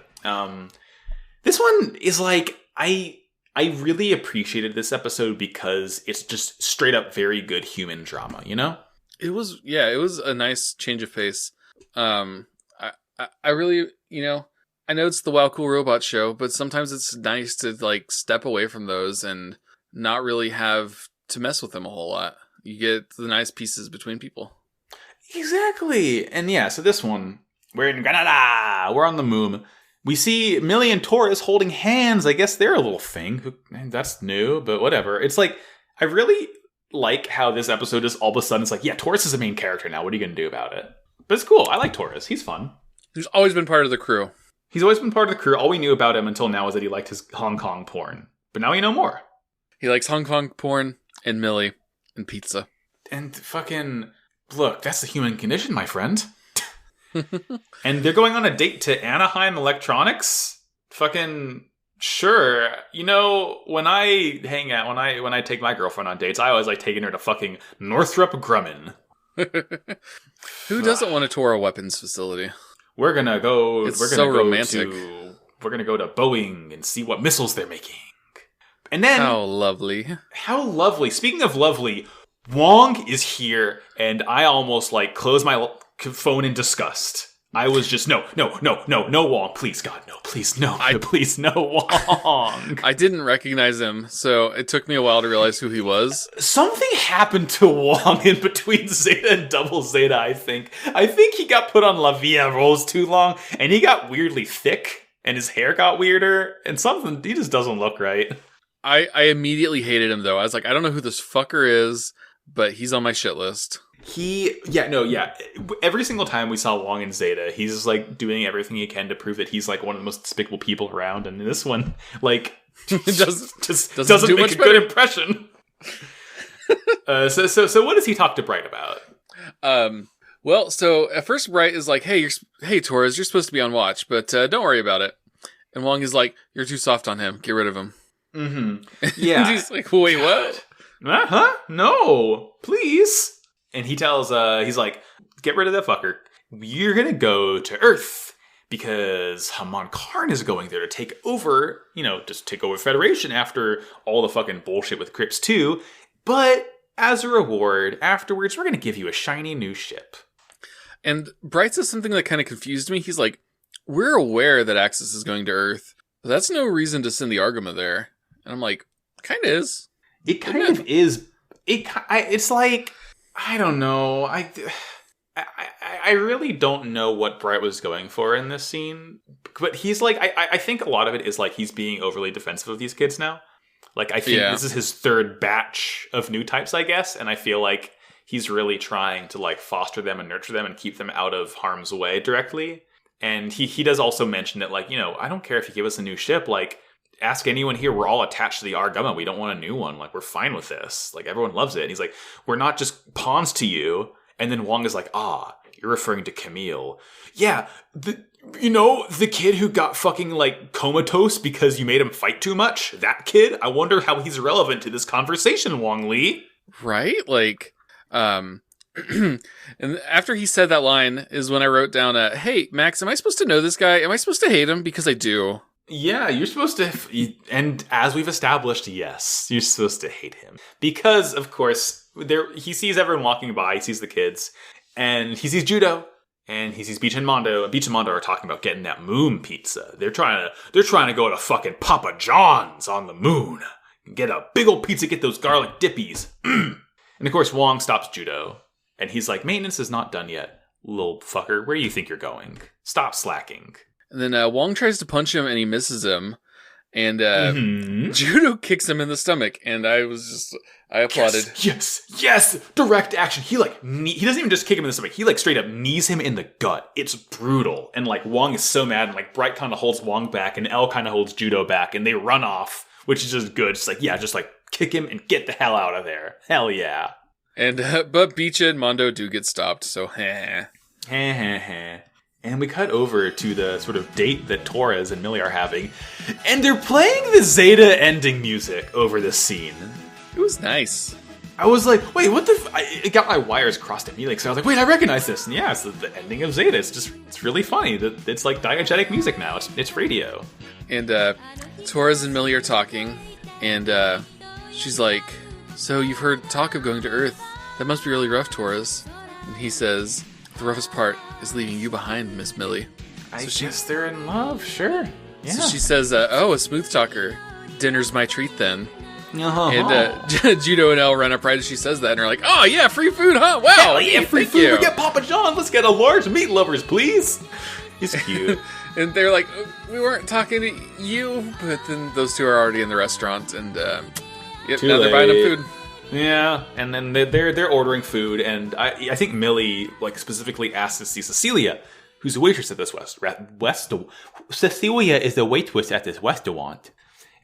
This one is like, I really appreciated this episode because it's just straight up very good human drama, you know? It was a nice change of pace. I really, I know it's the Wow Cool Robot show, but sometimes it's nice to, like, step away from those and not really have to mess with them a whole lot. You get the nice pieces between people. Exactly. And yeah, so this one, we're in Granada. We're on the moon. We see Millie and Torres holding hands. I guess they're a little thing. That's new, but whatever. It's like, I really like how this episode is all of a sudden, it's like, yeah, Torres is the main character now. What are you going to do about it? But it's cool. I like Torres. He's fun. He's always been part of the crew. He's always been part of the crew. All we knew about him until now is that he liked his Hong Kong porn. But now we know more. He likes Hong Kong porn and Millie and pizza. And fucking, look, that's the human condition, my friend. And they're going on a date to Anaheim Electronics? Fucking, sure. When I hang out, when I take my girlfriend on dates, I always like taking her to fucking Northrop Grumman. Who doesn't want to tour a weapons facility? We're gonna go. It's so romantic. We're gonna go to Boeing and see what missiles they're making. And then, how lovely! How lovely! Speaking of lovely, Wong is here, and I almost like closed my phone in disgust. I was just no, Wong, please, God, no, please, no, please, no, Wong. I didn't recognize him, so it took me a while to realize who he was. Something happened to Wong in between Zeta and Double Zeta, I think. I think he got put on La Via Rolls too long, and he got weirdly thick, and his hair got weirder, and something, he just doesn't look right. I immediately hated him, though. I was like, I don't know who this fucker is, but he's on my shit list. Every single time we saw Wong in Zeta, he's just, like, doing everything he can to prove that he's, like, one of the most despicable people around. And this one, like, doesn't make a good impression. So what does he talk to Bright about? Well, so at first Bright is like, hey, Torres, you're supposed to be on watch, but don't worry about it. And Wong is like, you're too soft on him. Get rid of him. Mm-hmm. Yeah. And he's like, wait, what? Uh-huh. No, please. And he tells, he's like, get rid of that fucker. You're going to go to Earth because Haman Karn is going there to take over, just take over Federation after all the fucking bullshit with Crips 2. But as a reward, afterwards, we're going to give you a shiny new ship. And Bright says something that kind of confused me. He's like, we're aware that Axis is going to Earth, but that's no reason to send the Argama there. And I'm like, kind of is. It kind of is. It's like, I don't know. I really don't know what Bright was going for in this scene. But he's like, I think a lot of it is like he's being overly defensive of these kids now. Like, I think this is his third batch of Newtypes, I guess. And I feel like he's really trying to, like, foster them and nurture them and keep them out of harm's way directly. And he does also mention that, like, I don't care if you give us a new ship. Like, ask anyone here. We're all attached to the Argama. We don't want a new one. Like, we're fine with this. Like, everyone loves it. And he's like, we're not just pawns to you. And then Wong is like, you're referring to Camille. Yeah, the kid who got fucking, like, comatose because you made him fight too much? That kid? I wonder how he's relevant to this conversation, Wong Lee. Right? Like, and after he said that line is when I wrote down, hey, Max, am I supposed to know this guy? Am I supposed to hate him? Because I do. Yeah, you're supposed to, and as we've established, yes, you're supposed to hate him. Because, of course, he sees everyone walking by, he sees the kids, and he sees Judo, and he sees Beach and Mondo, and Beach and Mondo are talking about getting that moon pizza. They're trying to go to fucking Papa John's on the moon, get a big old pizza, get those garlic dippies. And, of course, Wong stops Judo, and he's like, maintenance is not done yet, little fucker. Where do you think you're going? Stop slacking. And then Wong tries to punch him and he misses him. And Judo kicks him in the stomach, and I applauded. Yes, direct action. He doesn't even just kick him in the stomach. He straight up knees him in the gut. It's brutal. And Wong is so mad, and Bright kind of holds Wong back, and L kind of holds Judo back, and they run off, which is just good. Just kick him and get the hell out of there. Hell yeah. And but Bicha and Mondo do get stopped, so And we cut over to the sort of date that Torres and Millie are having, and they're playing the Zeta ending music over this scene. It was nice. I was like, wait, what the it got my wires crossed immediately, because I was like, wait, I recognize this. And yeah, it's the ending of Zeta. It's really funny. It's diegetic music now. It's radio. And Torres and Millie are talking, and she's like, so you've heard talk of going to Earth. That must be really rough, Torres. And he says, the roughest part is leaving you behind, Miss Millie. I guess they're in love, sure. Yeah. So she says, a smooth talker. Dinner's my treat then. Uh-huh. And Judo and Elle run up right as she says that, and are like, oh yeah, free food, huh? Wow, hell yeah, free food. You. We get Papa John. Let's get a large meat lovers, please. He's cute. And they're like, we weren't talking to you, but then those two are already in the restaurant, and now they're buying up food. Yeah, and then they're ordering food, and I think Millie specifically asked to see Cecilia, who's a waitress at this Cecilia is the waitress at this restaurant,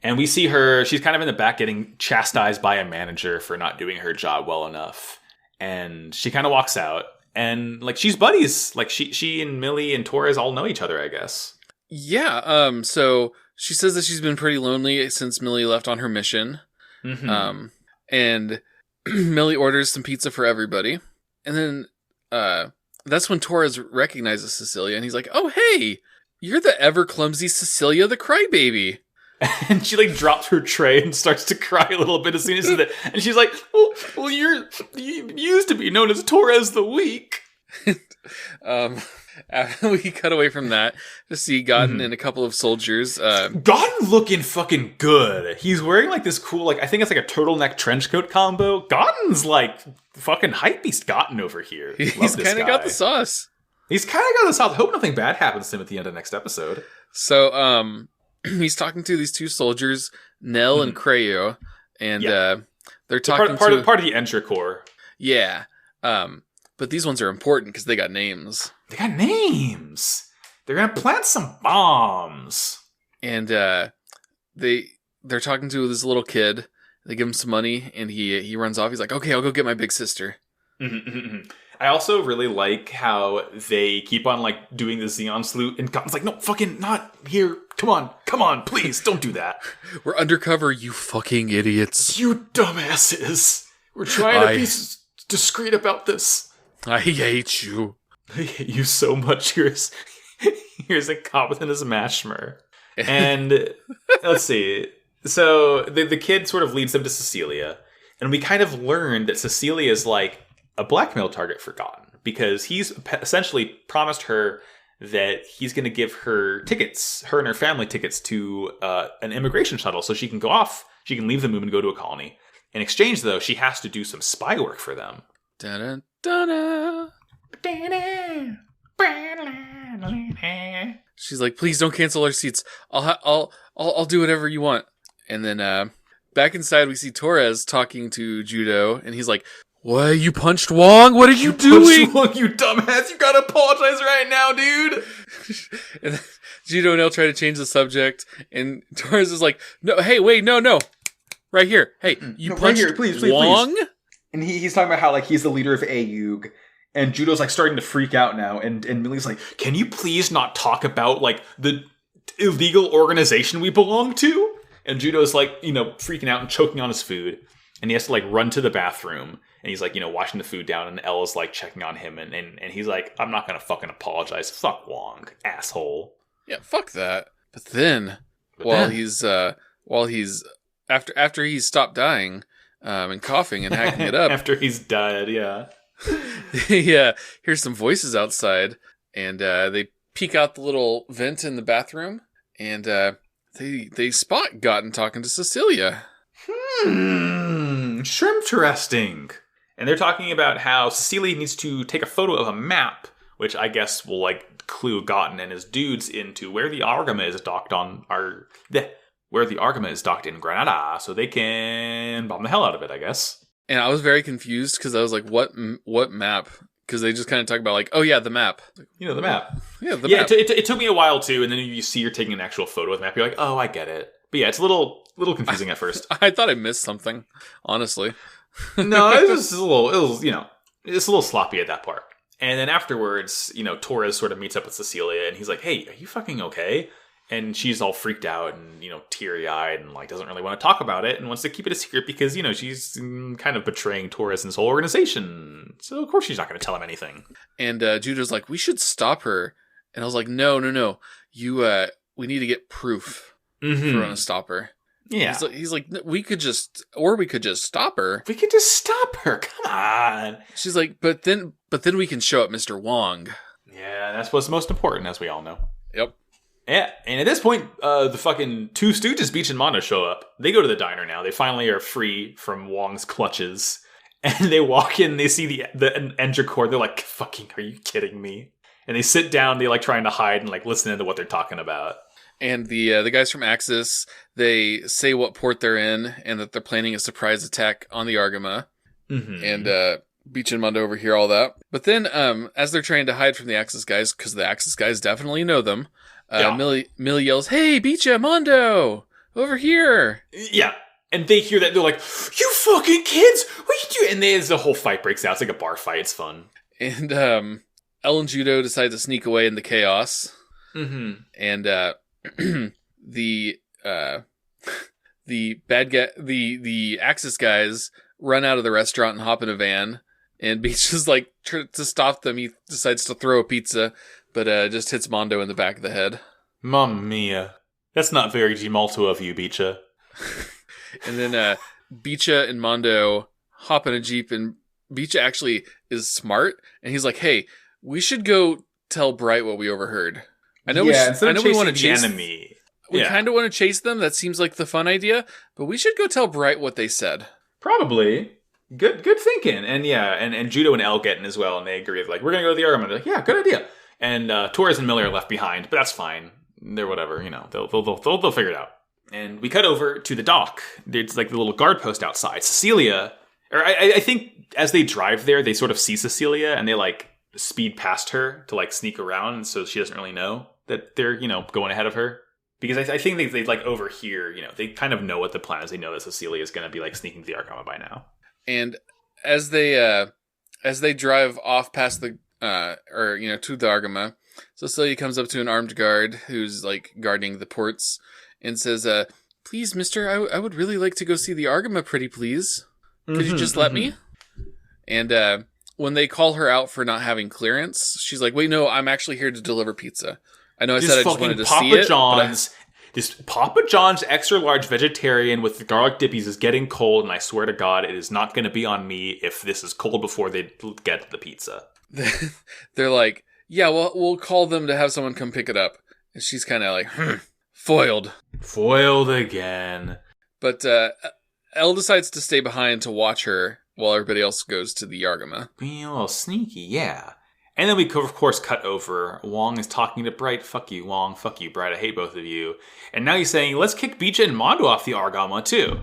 and we see her. She's kind of in the back getting chastised by a manager for not doing her job well enough, and she kind of walks out, and she's buddies. She and Millie and Torres all know each other, I guess. Yeah. So she says that she's been pretty lonely since Millie left on her mission. Mm-hmm. And Millie orders some pizza for everybody. And then that's when Torres recognizes Cecilia, and he's like, oh, hey, you're the ever-clumsy Cecilia the Crybaby. And she drops her tray and starts to cry a little bit as soon as that. And she's like, well, you used to be known as Torres the Weak. After we cut away from that to see Gotten and a couple of soldiers. Gotten looking fucking good. He's wearing this cool, I think it's a turtleneck trench coat combo. Gotten's fucking hypebeast Gotten over here. He's kind of got the sauce. He's kind of got the sauce. Hope nothing bad happens to him at the end of next episode. So, he's talking to these two soldiers, Nell and Creo, and they're talking part of the Enter Corps. Yeah. But these ones are important because they got names. They got names. They're gonna plant some bombs. And they're talking to this little kid. They give him some money, and he runs off. He's like, "Okay, I'll go get my big sister." I also really like how they keep on doing the Xeon salute, and Cotton's like, "No, fucking not here. Come on, please, don't do that. We're undercover, you fucking idiots. You dumbasses. We're trying to be discreet about this. I hate you. I hate you so much. Here's a competent as Mashmer." And let's see. So the kid sort of leads them to Cecilia, and we kind of learned that Cecilia is a blackmail target for Gotten, because he's essentially promised her that he's going to give her tickets, her and her family tickets to an immigration shuttle, so she can go off. She can leave the moon and go to a colony. In exchange, though, she has to do some spy work for them. Da-da-da-da. She's like, please don't cancel our seats. I'll do whatever you want. And then back inside, we see Torres talking to Judo, and he's like, "What? You punched Wong? What are you doing? Punched Wong, you dumbass! You gotta apologize right now, dude." And Judo and Elle try to change the subject, and Torres is like, "No, hey, wait, no, right here. Hey, you punched right here, please, Wong." Please. And he's talking about how he's the leader of AUG, and Judo's starting to freak out now, and Millie's like, "Can you please not talk about the illegal organization we belong to?" And Judo's freaking out and choking on his food, and he has to run to the bathroom, and he's washing the food down, and Elle is checking on him, and he's like, "I'm not gonna fucking apologize. Fuck Wong, asshole." Yeah, fuck that. But then while he's after he's stopped dying and coughing and hacking it up, after he's died, yeah. Yeah, here's some voices outside, and they peek out the little vent in the bathroom, and they spot Gotten talking to Cecilia. Shrimp-teresting. And they're talking about how Cecilia needs to take a photo of a map, which I guess will clue Gotten and his dudes into where the Argama is docked on where the Argama is docked in Granada, so they can bomb the hell out of it, I guess. And I was very confused because I was like, what map? Because they just kind of talk about like, oh yeah, the map. You know, the map. Yeah, the map. It took me a while too, and then you see you're taking an actual photo of the map, you're like, oh, I get it. But yeah, it's a little confusing at first. I thought I missed something, honestly. No, it was a little sloppy at that part. And then afterwards, Torres sort of meets up with Cecilia, and he's like, hey, are you fucking okay? And she's all freaked out and, teary-eyed and, like, doesn't really want to talk about it and wants to keep it a secret because, she's kind of betraying Torres and his whole organization. So, of course, she's not going to tell him anything. And Judo's like, we should stop her. And I was like, no. We need to get proof if we're going to stop her. Yeah. He's like, we could just stop her. We could just stop her. Come on. She's like, but then we can show up Mr. Wong. Yeah, that's what's most important, as we all know. Yep. Yeah, and at this point, the fucking two Stooges, Beach and Mondo, show up. They go to the diner now. They finally are free from Wong's clutches. And they walk in, they see the engine cord. They're like, fucking, are you kidding me? And they sit down, they like trying to hide and like listen to what they're talking about. And the guys from Axis, they say what port they're in and that they're planning a surprise attack on the Argama. Mm-hmm. And Beach and Mondo overhear all that. But then, as they're trying to hide from the Axis guys, because the Axis guys definitely know them, Millie yells, hey, Beecha, Mondo, over here. Yeah. And they hear that. They're like, you fucking kids, what you do? And the whole fight breaks out. It's like a bar fight. It's fun. And Ellen Judo decides to sneak away in the chaos. Mm-hmm. And the bad guy, the Axis guys run out of the restaurant and hop in a van. And Beach is like, to stop them, he decides to throw a pizza. But just hits Mondo in the back of the head. Mamma mia. That's not very Gimalto of you, Beecha. And then Beecha and Mondo hop in a Jeep, and Beecha actually is smart. And he's like, hey, we should go tell Bright what we overheard. I know we want to chase the enemy. We kind of want to chase them. That seems like the fun idea. But we should go tell Bright what they said. Probably. Good thinking. And yeah, and Judo and Elle get in as well, and they agree. Like, we're going to go to the Argama. They're like, yeah, good idea. And Torres and Miller are left behind, but that's fine. They're whatever, they'll figure it out. And we cut over to the dock. There's like the little guard post outside. Cecilia, or I think as they drive there, they sort of see Cecilia and they like speed past her to like sneak around, so she doesn't really know that they're going ahead of her. Because I think they like overhear, they kind of know what the plan is. They know that Cecilia is going to be like sneaking to the Argama by now. And as they drive off past the to the Argama, Cecilia comes up to an armed guard who's like guarding the ports and says, please, mister, I would really like to go see the Argama, pretty please. Could you just let me? And when they call her out for not having clearance, she's like, wait, no, I'm actually here to deliver pizza. I know I said I just wanted to see it. This Papa John's extra large vegetarian with the garlic dippies is getting cold, and I swear to God, it is not going to be on me if this is cold before they get the pizza. They're like, yeah, well, we'll call them to have someone come pick it up. And she's kind of like, foiled. Foiled again. But Elle decides to stay behind to watch her while everybody else goes to the Argama. Being a little sneaky, yeah. And then we, of course, cut over. Wong is talking to Bright. Fuck you, Wong. Fuck you, Bright. I hate both of you. And now he's saying, let's kick Beecha and Mondo off the Argama, too.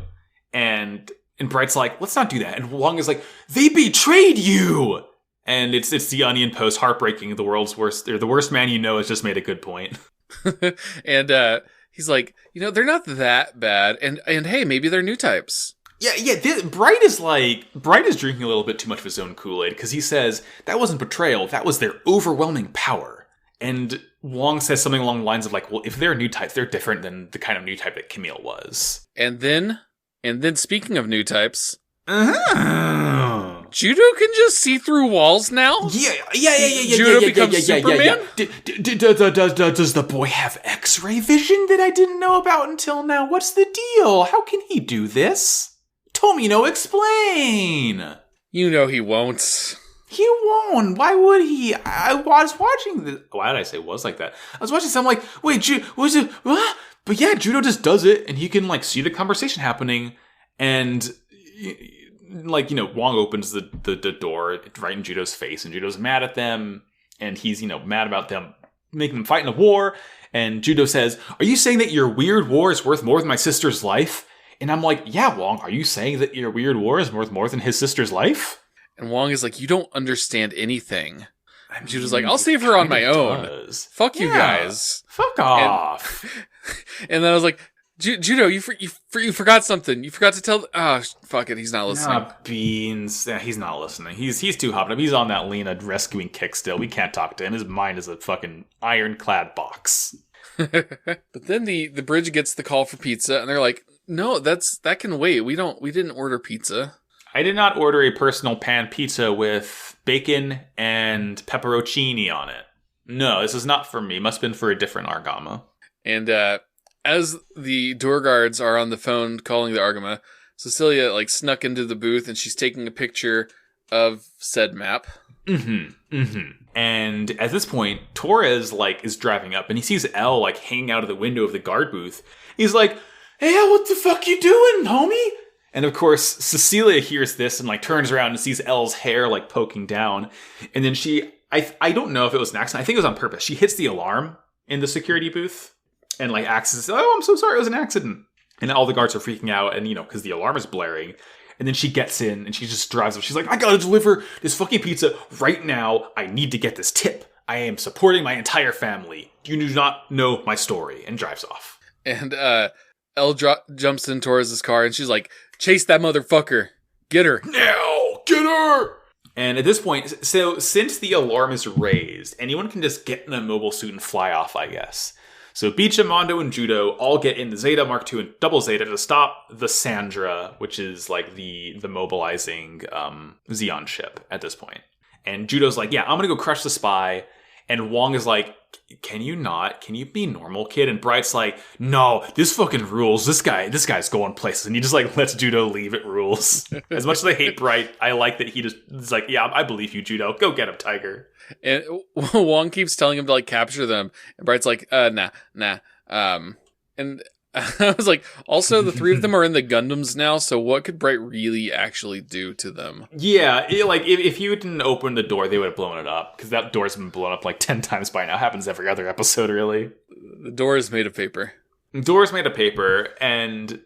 And Bright's like, let's not do that. And Wong is like, they betrayed you! And it's the Onion Post, heartbreaking. The world's worst, or the worst man you know has just made a good point. And he's like, they're not that bad. And hey, maybe they're Newtypes. Yeah. Bright is drinking a little bit too much of his own Kool-Aid, because he says that wasn't betrayal, that was their overwhelming power. And Wong says something along the lines of like, well, if they're Newtypes, they're different than the kind of Newtype that Camille was. And then speaking of Newtypes, Judo can just see through walls now? Yeah. Judo becomes Superman? Does the boy have X-ray vision that I didn't know about until now? What's the deal? How can he do this? Tomino, explain! You know he won't. He won't. Why would he? I was watching this. Why did I say it was like that? I was watching something like, wait, was it? What? But yeah, Judo just does it, and he can like see the conversation happening, and like, Wong opens the door right in Judo's face, and Judo's mad at them, and he's, mad about them making them fight in a war, And Judo says, "Are you saying that your weird war is worth more than my sister's life?" And I'm like, "Yeah, Wong, are you saying that your weird war is worth more than his sister's life?" And Wong is like, "You don't understand anything." And Judo's like, "I'll save her on my own. Fuck you guys. Fuck off." And then I was like, Judo, you forgot something. You forgot to tell. Fuck it. He's not listening. Nah, beans. Yeah, he's not listening. He's too hopped up. He's on that Lena rescuing kick still. We can't talk to him. His mind is a fucking ironclad box. But then the bridge gets the call for pizza, and they're like, "No, that can wait. We didn't order pizza." I did not order a personal pan pizza with bacon and pepperoncini on it. No, this is not for me. Must have been for a different Argama. And as the door guards are on the phone calling the Argama, Cecilia snuck into the booth and she's taking a picture of said map. And at this point, Torres is driving up and he sees Elle hanging out of the window of the guard booth. He's like, "Hey, Elle, what the fuck you doing, homie?" And of course, Cecilia hears this and turns around and sees Elle's hair poking down. And then I don't know if it was an accident. I think it was on purpose. She hits the alarm in the security booth and acts as, "Oh, I'm so sorry, it was an accident." And all the guards are freaking out and, because the alarm is blaring. And then she gets in and she just drives up. She's like, "I gotta deliver this fucking pizza right now. I need to get this tip. I am supporting my entire family. You do not know my story," and drives off. And Elle jumps in Torres' car and she's like, "Chase that motherfucker. Get her. Now! Get her!" And at this point, so since the alarm is raised, anyone can just get in a mobile suit and fly off, I guess. So Beecha, Mondo, and Judo all get in the Zeta Mark II and Double Zeta to stop the Sandra, which is the mobilizing Xeon ship at this point. And Judo's like, "Yeah, I'm gonna go crush the spy." And Wong is like, "Can you not? Can you be normal, kid?" And Bright's like, "No, this fucking rules. This guy's going places." And he just lets Judo leave. It rules. As much as I hate Bright, I like that he just is like, "Yeah, I believe you, Judo. Go get him, Tiger." And Wong keeps telling him to capture them. And Bright's like, nah. And I was like, also the three of them are in the Gundams now, so what could Bright really actually do to them? Yeah, if you didn't open the door, they would have blown it up, because that door's been blown up 10 times by now. It happens every other episode, really. The door is made of paper. The door is made of paper, and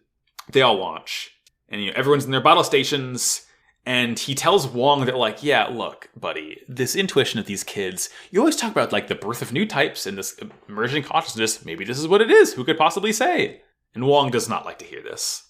they all launch. And everyone's in their battle stations, and he tells Wong that, "Yeah, look, buddy, this intuition of these kids, you always talk about, the birth of new types and this emerging consciousness. Maybe this is what it is. Who could possibly say?" And Wong does not like to hear this.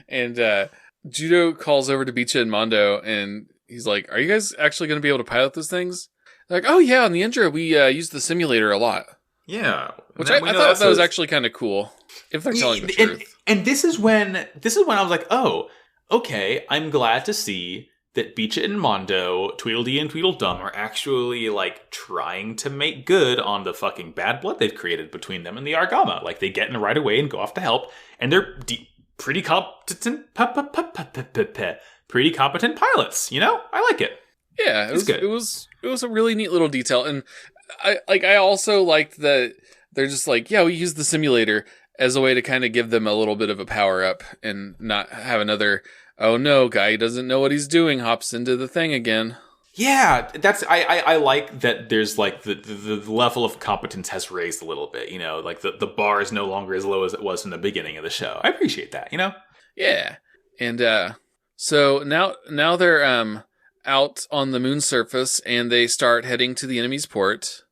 And Judo calls over to Beecha and Mondo, and he's like, "Are you guys actually going to be able to pilot those things?" They're like, "Oh, yeah, on the Indra, we use the simulator a lot." Yeah. Which I thought that was actually kind of cool, if they're telling the truth. And this is when I was like, oh, okay, I'm glad to see that Beecha and Mondo, Tweedledee and Tweedledum, are actually, trying to make good on the fucking bad blood they've created between them and the Argama. They get in right away and go off to help, and they're pretty competent pilots, I like it. Yeah, it was good. It was a really neat little detail, and I also liked that they're just yeah, we use the simulator as a way to kind of give them a little bit of a power up and not have another, "Oh no, guy doesn't know what he's doing, hops into the thing again." Yeah, I like that there's the level of competence has raised a little bit, the bar is no longer as low as it was in the beginning of the show. I appreciate that, Yeah. And so now they're out on the moon surface and they start heading to the enemy's port.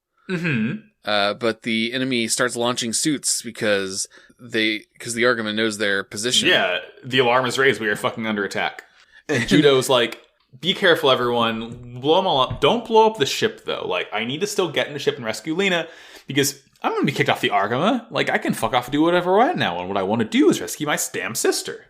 But the enemy starts launching suits because the Argama knows their position. Yeah, the alarm is raised. We are fucking under attack. And Judo's like, "Be careful, everyone. Blow them all up. Don't blow up the ship, though. I need to still get in the ship and rescue Lena, because I'm going to be kicked off the Argama. I can fuck off and do whatever I want now, and what I want to do is rescue my damn sister."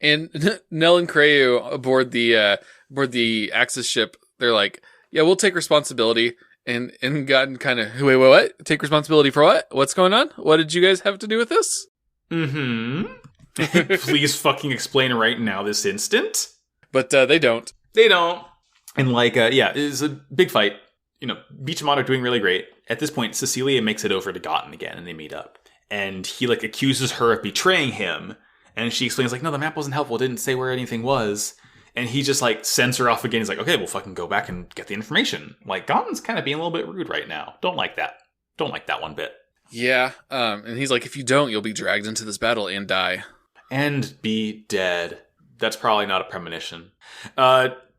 And Nell and Creo aboard the Axis ship, they're like, "Yeah, we'll take responsibility." And gotten kind of, wait, what? Take responsibility for what? What's going on? What did you guys have to do with this? Please fucking explain right now, this instant. But they don't. They don't. And it's a big fight. Beach and Mod are doing really great. At this point, Cecilia makes it over to Gotten again, and they meet up. And he accuses her of betraying him. And she explains no, the map wasn't helpful. It didn't say where anything was. And he just sends her off again. He's like, "Okay, we'll fucking go back and get the information." Gotten's kind of being a little bit rude right now. Don't like that. Don't like that one bit. Yeah, and he's like, if you don't, you'll be dragged into this battle and die. And be dead. That's probably not a premonition.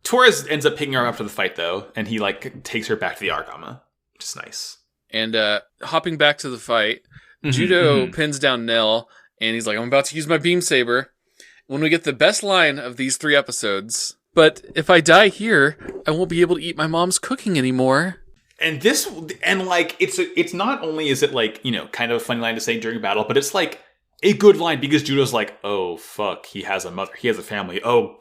Torres ends up picking her up after the fight, though, and he, like, takes her back to the Argama, which is nice. And hopping back to the fight, Judo pins down Nell, and he's like, I'm about to use my beam saber. When we get the best line of these 3 episodes, but if I die here, I won't be able to eat my mom's cooking anymore. And like, it's not only is it, like, you know, kind of a funny line to say during battle, but it's, like, a good line because Judo's like, oh, fuck, he has a mother, he has a family. Oh,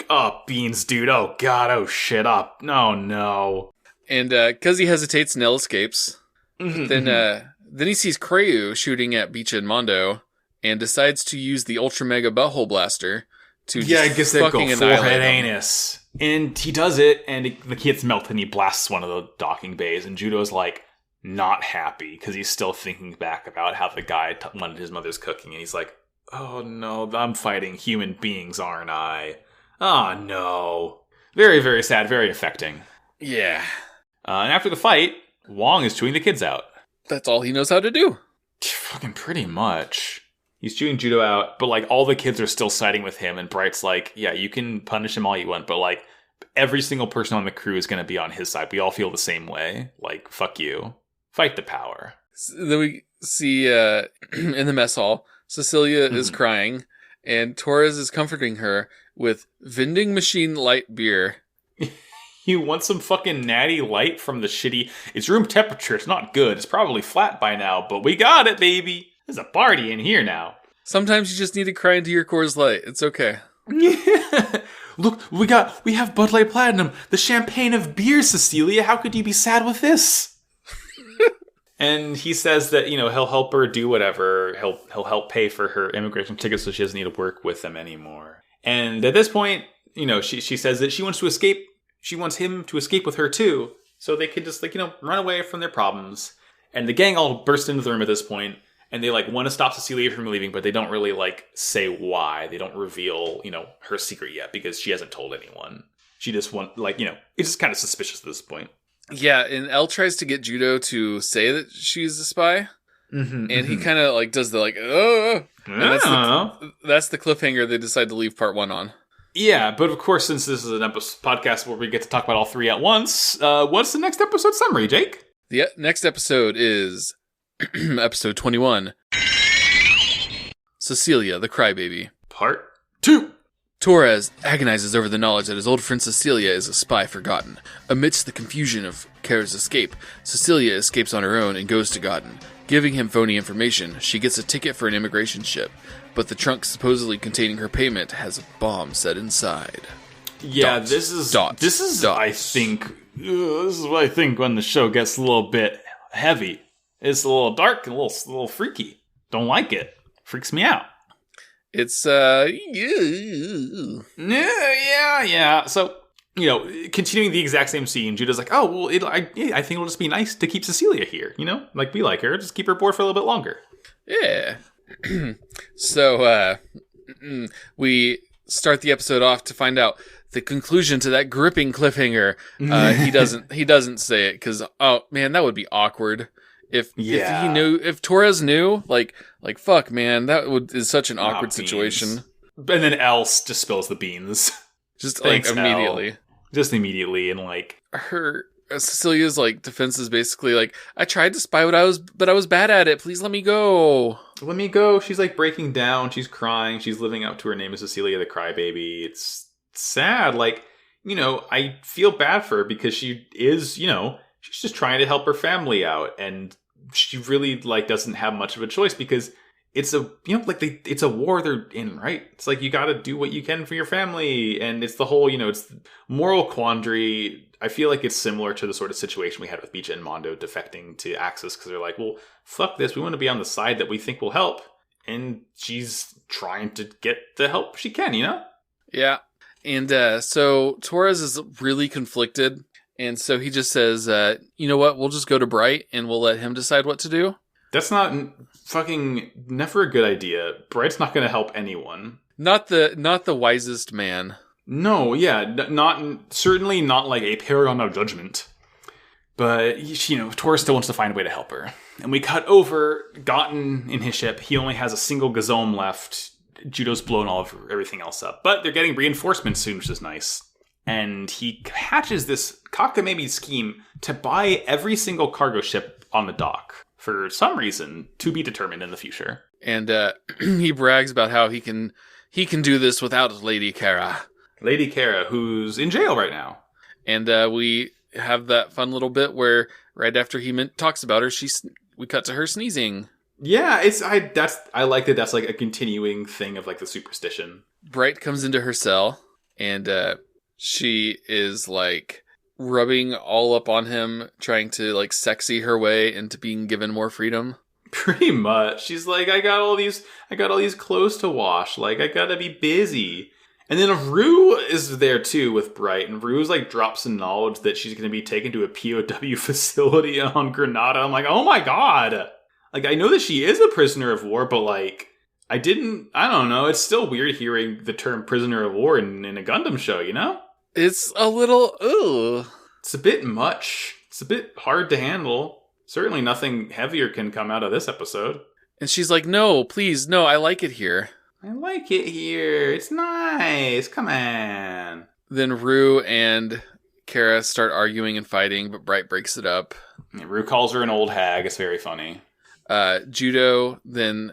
beans, dude. Oh, God. Oh, shit up. No. And because he hesitates, Nell escapes. Then he sees Krayu shooting at Beecha and Mondo and decides to use the Ultra Mega Butthole Blaster to just fucking annihilate forehead him. anus. And he does it, and the kid's melted, and he blasts one of the docking bays, and Judo's like, not happy, because he's still thinking back about how the guy wanted his mother's cooking, and he's like, oh no, I'm fighting human beings, aren't I? Oh no. Very, very sad, very affecting. Yeah. And after the fight, Wong is chewing the kids out. That's all he knows how to do. Fucking pretty much. He's chewing Judo out, but, like, all the kids are still siding with him, and Bright's like, yeah, you can punish him all you want, but, like, every single person on the crew is going to be on his side. We all feel the same way. Like, fuck you. Fight the power. So then we see in the mess hall, Cecilia is crying, and Torres is comforting her with vending machine light beer. You want some fucking natty light from the shitty... It's room temperature. It's not good. It's probably flat by now, but we got it, baby. There's a party in here now. Sometimes you just need to cry into your Coors Light. It's okay. Yeah. Look, we have Bud Light Platinum, the champagne of beer, Cecilia. How could you be sad with this? And he says that, you know, he'll help her do whatever. He'll help pay for her immigration ticket so she doesn't need to work with them anymore. And at this point, you know, she says that she wants to escape. She wants him to escape with her too, so they can just, like, you know, run away from their problems. And the gang all burst into the room at this point, and they, like, want to stop Cecilia from leaving, but they don't really, like, say why. They don't reveal, you know, her secret yet because she hasn't told anyone. She just like, you know, it's just kind of suspicious at this point. Yeah, and Elle tries to get Judo to say that she's a spy, and he kind of, like, does the, like, and that's the cliffhanger they decide to leave part 1 on. Yeah, but of course, since this is an podcast where we get to talk about all 3 at once, what's the next episode summary, Jake? The next episode is episode 21, Cecilia, the Crybaby. Part 2. Torres agonizes over the knowledge that his old friend Cecilia is a spy forgotten. Amidst the confusion of Kara's escape, Cecilia escapes on her own and goes to Godden. Giving him phony information, she gets a ticket for an immigration ship, but the trunk supposedly containing her payment has a bomb set inside. Yeah, this is what I think when the show gets a little bit heavy. It's a little dark and a little freaky. Don't like it. Freaks me out. It's yeah. So, you know, continuing the exact same scene, Judah's like, oh, well, I think it'll just be nice to keep Cecilia here, you know? Like, we like her, just keep her bored for a little bit longer. Yeah. So, we start the episode off to find out the conclusion to that gripping cliffhanger. He doesn't say it, because, oh, man, that would be awkward. If Torres knew, like fuck, man, is such an awkward situation. And then Elle just spills the beans. Just Thanks, like immediately. Elle. Just immediately, and like her Cecilia's like defense is basically like, I tried to spy but I was bad at it. Please let me go. Let me go. She's like breaking down. She's crying. She's living up to her name as Cecilia the Crybaby. It's sad. Like, you know, I feel bad for her because she is, you know, she's just trying to help her family out, and she really like doesn't have much of a choice because it's a, you know, like it's a war they're in, right? It's like you got to do what you can for your family, and it's the whole, you know, it's moral quandary. I feel like it's similar to the sort of situation we had with Beecha and Mondo defecting to Axis because they're like, well, fuck this, we want to be on the side that we think will help, and she's trying to get the help she can, you know? Yeah, and so Torres is really conflicted. And so he just says, you know what, we'll just go to Bright and we'll let him decide what to do. That's never a good idea. Bright's not going to help anyone. Not the wisest man. No, yeah, certainly not like a paragon of judgment. But, you know, Torres still wants to find a way to help her. And we cut over Gotten in his ship. He only has a single Gazome left. Judo's blown everything else up. But they're getting reinforcements soon, which is nice. And he hatches this cockamamie scheme to buy every single cargo ship on the dock. For some reason, to be determined in the future. And he brags about how he can do this without Lady Kara. Lady Kara, who's in jail right now. And we have that fun little bit where right after he talks about her, we cut to her sneezing. Yeah, I like that. That's like a continuing thing of like the superstition. Bright comes into her cell, and she is like rubbing all up on him, trying to like sexy her way into being given more freedom. Pretty much. She's like, I got all these clothes to wash. Like, I gotta be busy. And then Rue is there too with Bright, and Rue's like drops some knowledge that she's gonna be taken to a POW facility on Granada. I'm like, oh my god. Like, I know that she is a prisoner of war, but like, I don't know. It's still weird hearing the term prisoner of war in a Gundam show, you know? It's a little, ooh. It's a bit much. It's a bit hard to handle. Certainly nothing heavier can come out of this episode. And she's like, no, please, no, I like it here. I like it here. It's nice. Come on. Then Rue and Kara start arguing and fighting, but Bright breaks it up. Yeah, Rue calls her an old hag. It's very funny. Judo then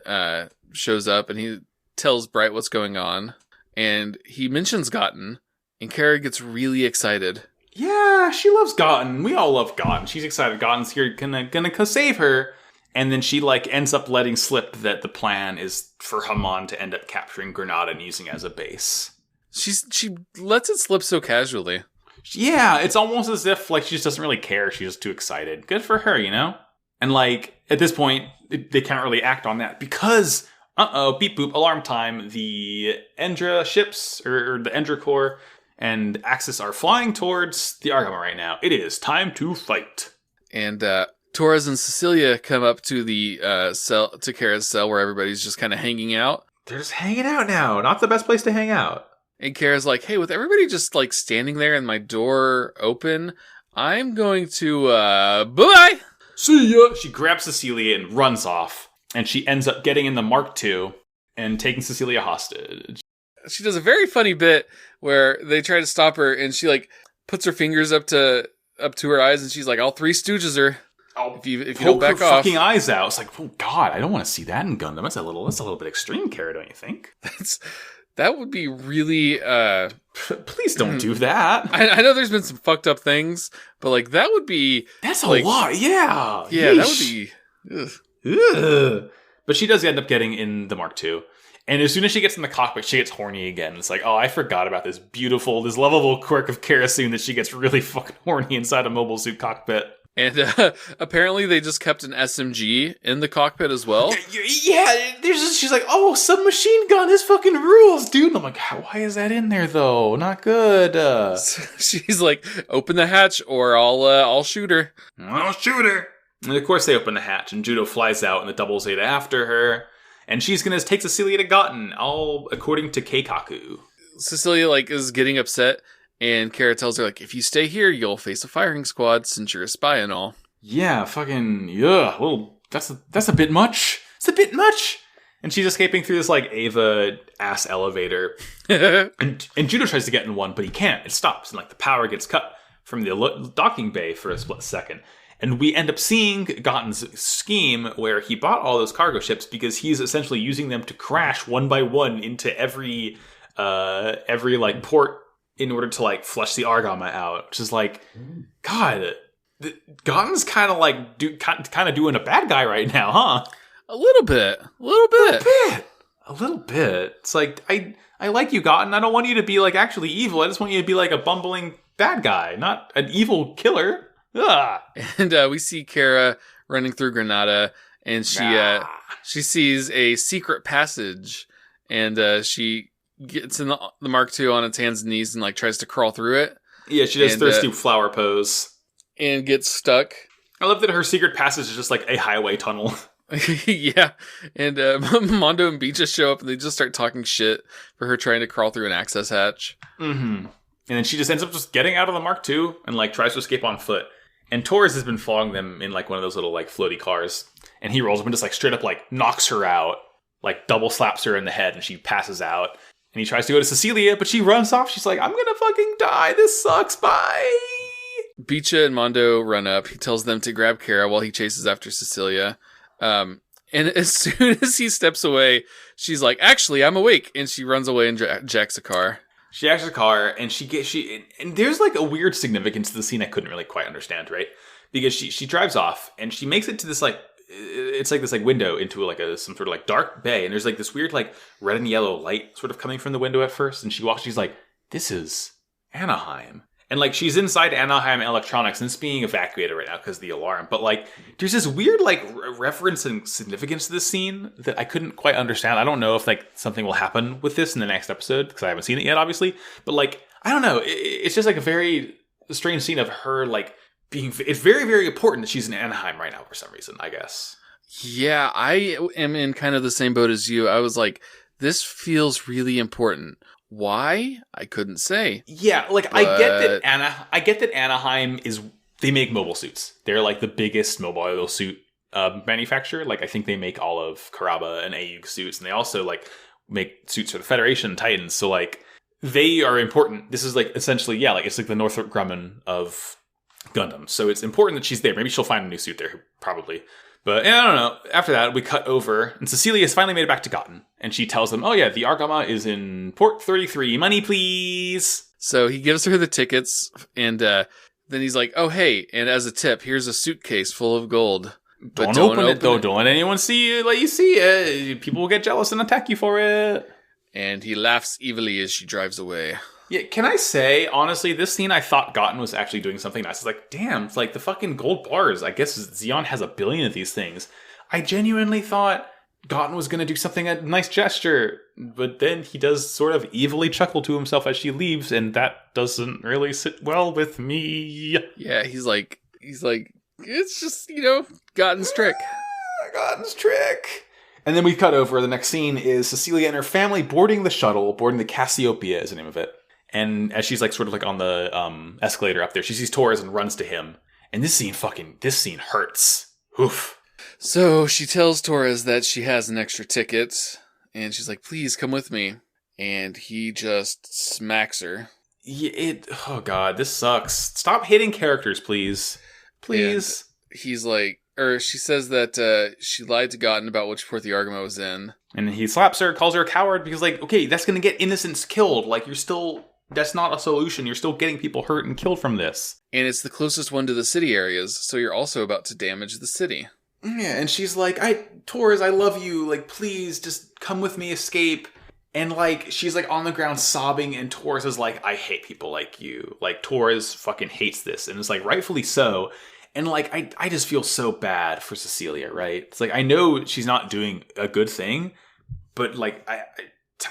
shows up, and he tells Bright what's going on. And he mentions Gotten. And Kara gets really excited. Yeah, she loves Gotten. We all love Gotten. She's excited. Gotten's here, gonna save her. And then she like ends up letting slip that the plan is for Haman to end up capturing Granada and using it as a base. She lets it slip so casually. Yeah, it's almost as if like she just doesn't really care. She's just too excited. Good for her, you know? And like at this point, they can't really act on that because beep boop, alarm time. The Endra ships or the Endra Corps and Axis are flying towards the Argama right now. It is time to fight. And Torres and Cecilia come up to the to Kara's cell where everybody's just kind of hanging out. They're just hanging out now. Not the best place to hang out. And Kara's like, hey, with everybody just like standing there and my door open, I'm going to bye. See ya. She grabs Cecilia and runs off. And she ends up getting in the Mark II and taking Cecilia hostage. She does a very funny bit where they try to stop her, and she like puts her fingers up to her eyes, and she's like, "All Three Stooges her." Oh, if you don't back her off, fucking eyes out. It's like, oh god, I don't want to see that in Gundam. That's a little bit extreme, Kara, don't you think? That would be really. Please don't do that. I know there's been some fucked up things, but like that would be. That's like, a lot. Yeah. Yeah, yeesh. That would be. Ugh. But she does end up getting in the Mark II. And as soon as she gets in the cockpit, she gets horny again. It's like, oh, I forgot about this lovable quirk of Kara Soon that she gets really fucking horny inside a mobile suit cockpit. And apparently they just kept an SMG in the cockpit as well. Yeah, she's like, oh, submachine gun is fucking rules, dude. And I'm like, why is that in there, though? Not good. She's like, open the hatch or I'll shoot her. I'll shoot her. And of course they open the hatch, and Judo flies out, and the Double Zeta after her. And she's going to take Cecilia to Gotten, all according to Keikaku. Cecilia, like, is getting upset, and Kara tells her, like, if you stay here, you'll face a firing squad since you're a spy and all. Yeah, fucking, yeah, well, that's a bit much. It's a bit much. And she's escaping through this, like, Ava-ass elevator. and Judo tries to get in one, but he can't. It stops, and, like, the power gets cut from the docking bay for a split second. And we end up seeing Gotten's scheme where he bought all those cargo ships because he's essentially using them to crash one by one into every like port in order to like flush the Argama out, which is like, God, Gotten's kind of like doing a bad guy right now, huh? A little bit. It's like I like you, Gotten. I don't want you to be like actually evil. I just want you to be like a bumbling bad guy, not an evil killer. Ah. And we see Kara running through Granada, and she sees a secret passage, and she gets in the Mark II on its hands and knees and like tries to crawl through it. Yeah, she does thirsty flower pose and gets stuck. I love that her secret passage is just like a highway tunnel. Yeah, and Mondo and B just show up, and they just start talking shit for her trying to crawl through an access hatch. Mm-hmm. And then she just ends up just getting out of the Mark II and like tries to escape on foot. And Torres has been following them in like one of those little like floaty cars. And he rolls up and just like straight up like knocks her out, like double slaps her in the head, and she passes out. And he tries to go to Cecilia, but she runs off. She's like, I'm gonna fucking die. This sucks. Bye. Beecha and Mondo run up. He tells them to grab Kara while he chases after Cecilia. And as soon as he steps away, she's like, actually, I'm awake. And she runs away and jacks a car. She jacks a car, and and there's like a weird significance to the scene I couldn't really quite understand, right? Because she drives off, and she makes it to this like, it's like this like window into like some sort of like dark bay, and there's like this weird like red and yellow light sort of coming from the window at first, and she's like, this is Anaheim. And, like, she's inside Anaheim Electronics, and it's being evacuated right now because of the alarm. But, like, there's this weird, like, reference and significance to this scene that I couldn't quite understand. I don't know if, like, something will happen with this in the next episode, because I haven't seen it yet, obviously. But, like, I don't know. It's just, like, a very strange scene of her, like, being... It's very, very important that she's in Anaheim right now for some reason, I guess. Yeah, I am in kind of the same boat as you. I was like, this feels really important. Why? I couldn't say. Yeah, like, I get that Anaheim is... They make mobile suits. They're, like, the biggest mobile suit manufacturer. Like, I think they make all of Karaba and AU suits, and they also, like, make suits for the Federation and Titans. So, like, they are important. This is, like, essentially, yeah, like, it's like the Northrop Grumman of Gundam. So it's important that she's there. Maybe she'll find a new suit there, probably. But I don't know. After that, we cut over, and Cecilia has finally made it back to Gotten. And she tells them, oh yeah, the Argama is in Port 33. Money, please. So he gives her the tickets, and then he's like, oh hey, and as a tip, here's a suitcase full of gold. But don't open it, though. Don't let anyone see you, let you see it. People will get jealous and attack you for it. And he laughs evilly as she drives away. Yeah, can I say, honestly, this scene I thought Gotten was actually doing something nice. It's like, damn, it's like the fucking gold bars. I guess Zeon has 1 billion of these things. I genuinely thought Gotten was going to do something, a nice gesture. But then he does sort of evilly chuckle to himself as she leaves, and that doesn't really sit well with me. Yeah, he's like, it's just, Gotten's trick. Gotten's trick. And then we cut over. The next scene is Cecilia and her family boarding the shuttle, boarding the Cassiopeia is the name of it. And as she's like sort of like on the escalator up there, she sees Torres and runs to him. And this scene hurts. Oof. So she tells Torres that she has an extra ticket, and she's like, please come with me. And he just smacks her. Yeah, oh god, this sucks. Stop hitting characters, please. Please. And he's like, she says that she lied to Gotten about which port the Argama was in. And he slaps her, calls her a coward, because like, okay, that's gonna get innocents killed. Like, that's not a solution. You're still getting people hurt and killed from this. And it's the closest one to the city areas, so you're also about to damage the city. Yeah, and she's like, Torres, I love you. Like, please, just come with me, escape. And, like, she's, like, on the ground sobbing, and Torres is like, I hate people like you. Like, Torres fucking hates this, and it's, like, rightfully so. And, like, I just feel so bad for Cecilia, right? It's like, I know she's not doing a good thing, but, like,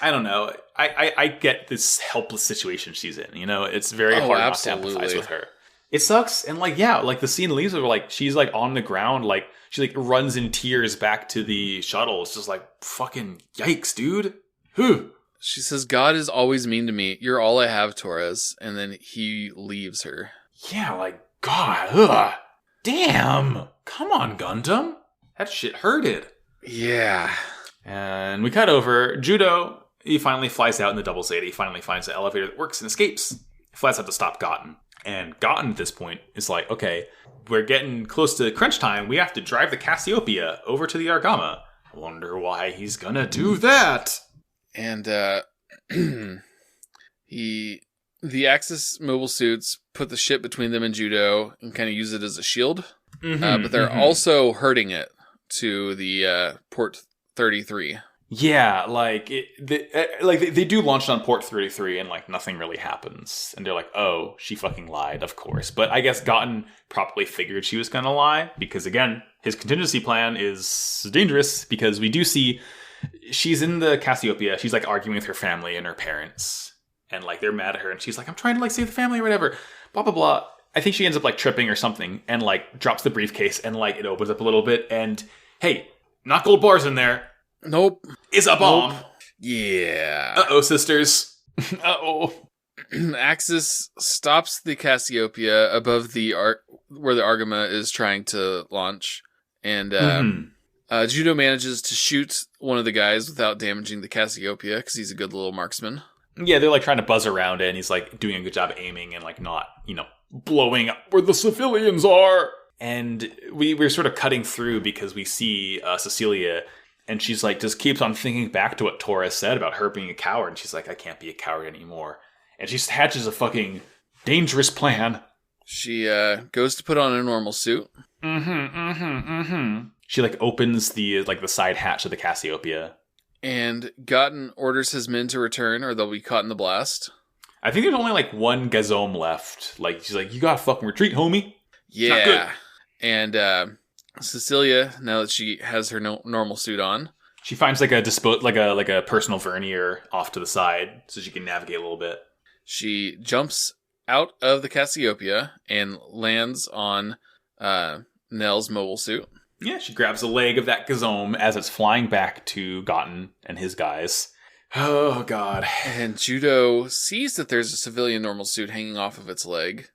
I don't know. I get this helpless situation she's in, It's very hard not to empathize with her. It sucks, and, like, yeah, like, the scene leaves her, like, she's, like, on the ground, like, she, like, runs in tears back to the shuttle. It's just, like, fucking yikes, dude. Whew. She says, God is always mean to me. You're all I have, Torres. And then he leaves her. Yeah, like, God, ugh. Damn. Come on, Gundam. That shit hurted. Yeah. And we cut over. Judo, he finally flies out in the double Zeta. He finally finds the elevator that works and escapes. He flies out to stop Gotten. And Gotten at this point is like, okay, we're getting close to crunch time. We have to drive the Cassiopeia over to the Argama. Wonder why he's gonna do that. And the Axis mobile suits put the ship between them and Judo and kind of use it as a shield. But they're also hurting it to the Port 33. Yeah, like they do launch on Port 33 and like nothing really happens. And they're like, oh, she fucking lied, of course. But I guess Gotten probably figured she was going to lie because, again, his contingency plan is dangerous because we do see she's in the Cassiopeia. She's like arguing with her family and her parents. And like they're mad at her and she's like, I'm trying to like save the family or whatever. Blah, blah, blah. I think she ends up like tripping or something and like drops the briefcase and like it opens up a little bit. And hey, not gold bars in there. Nope. It's a bomb. Nope. Yeah. Uh-oh, sisters. Uh-oh. Axis stops the Cassiopeia above the where the Argama is trying to launch. And Judo manages to shoot one of the guys without damaging the Cassiopeia because he's a good little marksman. Yeah, they're like trying to buzz around it, and he's like doing a good job aiming and like not, blowing up where the civilians are. And we're sort of cutting through because we see Cecilia, and she's like, just keeps on thinking back to what Torres said about her being a coward. And she's like, I can't be a coward anymore. And she hatches a fucking dangerous plan. She goes to put on a normal suit. She like opens the side hatch of the Cassiopeia. And Gotten orders his men to return or they'll be caught in the blast. I think there's only like one Gazome left. Like, she's like, you gotta fucking retreat, homie. Yeah. Not good. And Cecilia, now that she has her normal suit on, she finds like a personal vernier off to the side so she can navigate a little bit. She jumps out of the Cassiopeia and lands on Nell's mobile suit. Yeah, she grabs a leg of that Gazome as it's flying back to Gotten and his guys. Oh, God. And Judo sees that there's a civilian normal suit hanging off of its leg.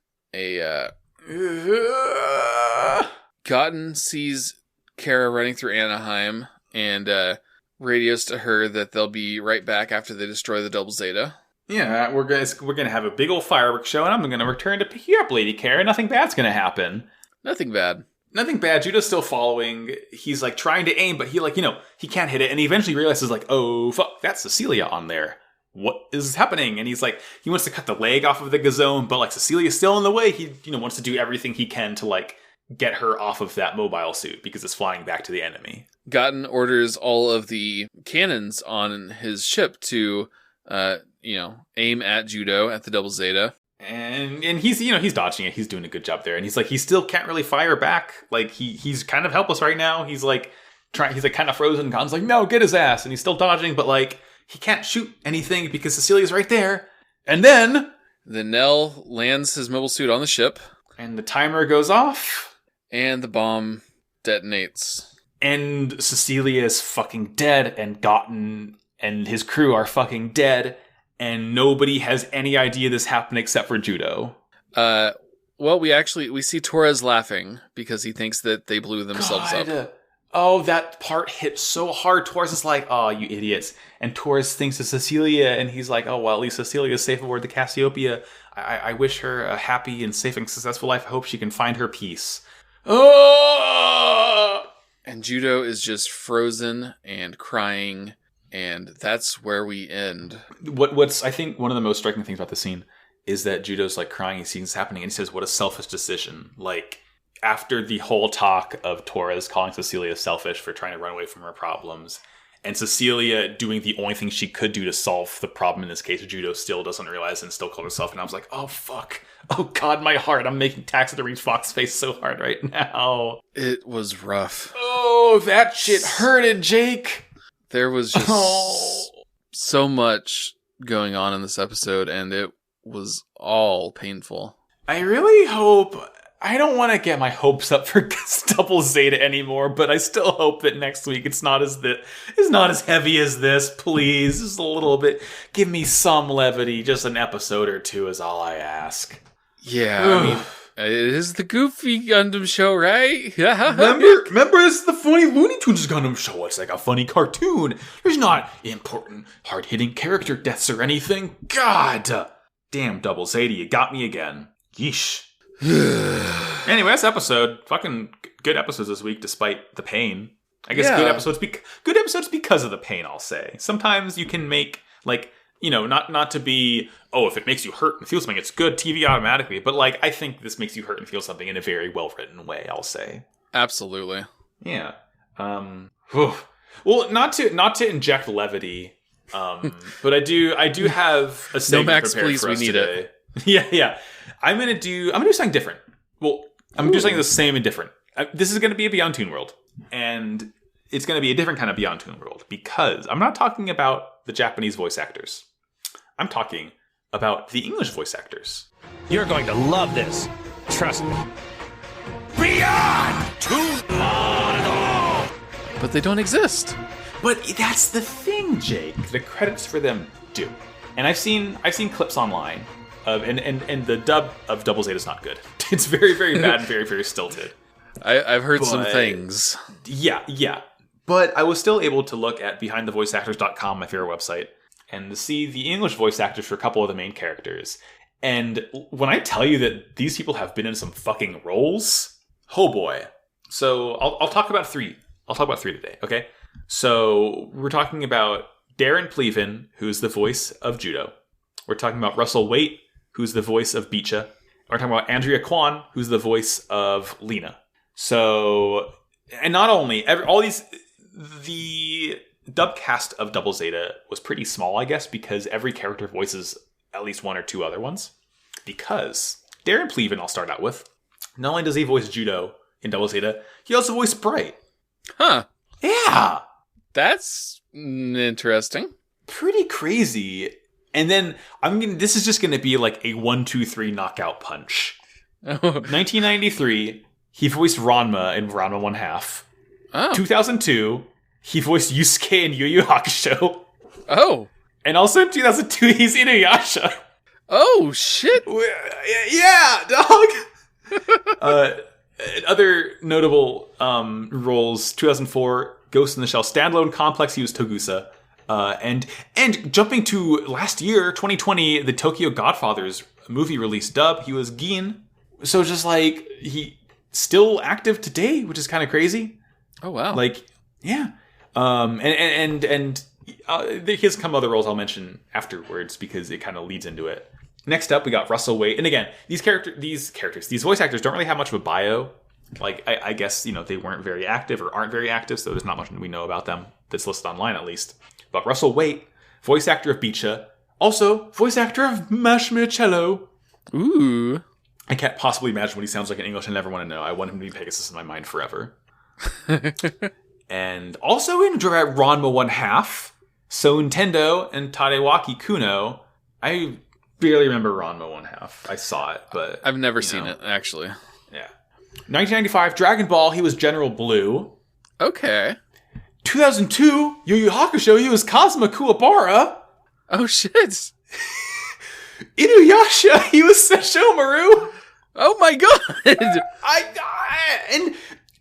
Gotten sees Kara running through Anaheim and radios to her that they'll be right back after they destroy the Double Zeta. Yeah, we're gonna have a big old fireworks show, and I'm gonna return to pick you up, Lady Kara. Nothing bad's gonna happen. Nothing bad. Nothing bad. Judo's still following. He's like trying to aim, but he he can't hit it, and he eventually realizes like, oh fuck, that's Cecilia on there. What is happening? And he's like, he wants to cut the leg off of the Gazome, but like Cecilia's still in the way. He wants to do everything he can to like get her off of that mobile suit because it's flying back to the enemy. Gotten orders all of the cannons on his ship to aim at Judo at the Double Zeta. And he's dodging it. He's doing a good job there. And he's like, he still can't really fire back. Like he's kind of helpless right now. He's like kind of frozen. Gon's like, no, get his ass. And he's still dodging, but like he can't shoot anything because Cecilia's right there. And then Nell lands his mobile suit on the ship. And the timer goes off. And the bomb detonates. And Cecilia is fucking dead. And Gotten and his crew are fucking dead. And nobody has any idea this happened except for Judo. Well, we see Torres laughing because he thinks that they blew themselves up. Oh, that part hit so hard. Torres is like, oh, you idiots. And Torres thinks of Cecilia, and he's like, oh, well, at least Cecilia is safe aboard the Cassiopeia. I wish her a happy and safe and successful life. I hope she can find her peace. Oh! And Judo is just frozen and crying. And that's where we end. What's I think one of the most striking things about the scene is that Judo's like crying, he sees this happening, and he says, what a selfish decision. Like, after the whole talk of Torres calling Cecilia selfish for trying to run away from her problems, and Cecilia doing the only thing she could do to solve the problem in this case, Judo still doesn't realize and still called herself, and I was like, oh fuck. Oh god, my heart. I'm making Taxidermy Fox face so hard right now. It was rough. Oh, that shit hurted, Jake. There was just so much going on in this episode, and it was all painful. I really hope... I don't want to get my hopes up for Double Zeta anymore, but I still hope that next week it's not as heavy as this, please. Just a little bit. Give me some levity. Just an episode or two is all I ask. Yeah, I mean... It is the Goofy Gundam show, right? Remember, it's the funny Looney Tunes Gundam show. It's like a funny cartoon. There's not important, hard-hitting character deaths or anything. God! Damn, Double Zeta, you got me again. Yeesh. Anyway, this episode, fucking good episodes this week, despite the pain. I guess good episodes because of the pain, I'll say. Sometimes you can make, like... not to be, if it makes you hurt and feel something, it's good TV automatically. But, like, I think this makes you hurt and feel something in a very well-written way, I'll say. Absolutely. Yeah. Well, not to inject levity, but I do have a segment Max, prepared please, for us we need today. Yeah. I'm gonna do something different. Well, I'm gonna do something the same and different. This is gonna be a Beyond Toon World. And it's gonna be a different kind of Beyond Toon World. Because I'm not talking about the Japanese voice actors. I'm talking about the English voice actors. You're going to love this. Trust me. Beyond Toon World! But they don't exist. But that's the thing, Jake. The credits for them do. And I've seen clips online and the dub of Double Zeta is not good. It's very, very bad and very, very stilted. I've heard some things. Yeah. But I was still able to look at behindthevoiceactors.com, my favorite website, and to see the English voice actors for a couple of the main characters. And when I tell you that these people have been in some fucking roles, oh boy. So I'll talk about three. I'll talk about three today, okay? So we're talking about Darren Pleven, who's the voice of Judo. We're talking about Russell Waite, who's the voice of Beecha. We're talking about Andrea Kwan, who's the voice of Lena. So, and not only, the dub cast of Double Zeta was pretty small, I guess, because every character voices at least one or two other ones. Because Darren Pleven, I'll start out with, not only does he voice Judo in Double Zeta, he also voiced Bright. Huh. Yeah. That's interesting. Pretty crazy. And then this is just going to be like a 1, 2, 3 knockout punch. 1993, he voiced Ranma in Ranma 1/2. Oh. 2002, he voiced Yusuke in Yu Yu Hakusho. Oh. And also in 2002, he's Inuyasha. Oh, shit. Yeah, dog. Other notable roles, 2004, Ghost in the Shell standalone complex, he was Togusa. And jumping to last year, 2020, the Tokyo Godfathers movie release dub, he was Gin. So just like, he still active today, which is kind of crazy. Oh, wow. Like, yeah. And here's some other roles I'll mention afterwards because it kind of leads into it. Next up, we got Russell Waite. And again, these voice actors don't really have much of a bio. Like, I guess, they weren't very active or aren't very active, so there's not much we know about them that's listed online, at least. But Russell Waite, voice actor of Beecha, also voice actor of Marshmallow. Ooh. I can't possibly imagine what he sounds like in English. I never want to know. I want him to be Pegasus in my mind forever. And also in Ranma 1/2, So Nintendo and Tadewaki Kuno. I barely remember Ranma 1/2. I saw it, but I've never seen it, actually. Yeah. 1995, Dragon Ball, he was General Blue. Okay. 2002, Yu Yu Hakusho, he was Kazuma Kuwabara. Oh, shit. Inuyasha, he was Sesshomaru. Oh, my God. And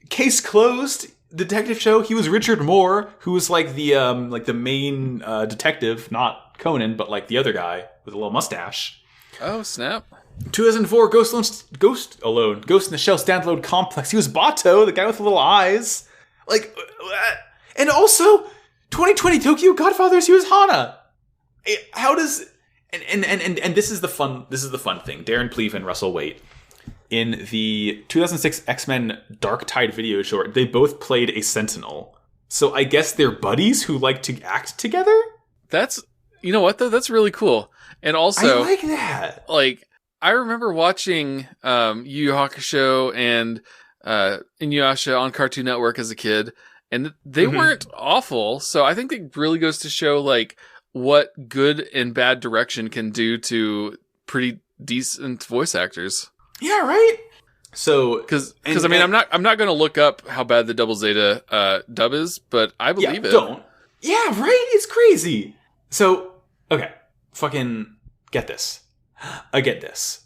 Case Closed, detective show, he was Richard Moore, who was like the main detective, not Conan, but like the other guy with a little mustache. Oh, snap. 2004, Ghost in the Shell standalone complex. He was Bato, the guy with the little eyes. Like, and also 2020 Tokyo Godfathers. He was Hana. How does and this is the fun thing. Darren Pleven and Russell Waite in the 2006 X-Men Dark Tide video short. They both played a Sentinel. So I guess they're buddies who like to act together. That's what though. That's really cool. And also, I like that. Like, I remember watching Yu Yu Hakusho and Inuyasha on Cartoon Network as a kid, and they weren't awful. So I think it really goes to show like what good and bad direction can do to pretty decent voice actors. Yeah, right. So because I mean I'm not going to look up how bad the Double Zeta dub is, but I believe it. Don't. Yeah, right. It's crazy. So okay, fucking get this. I get this.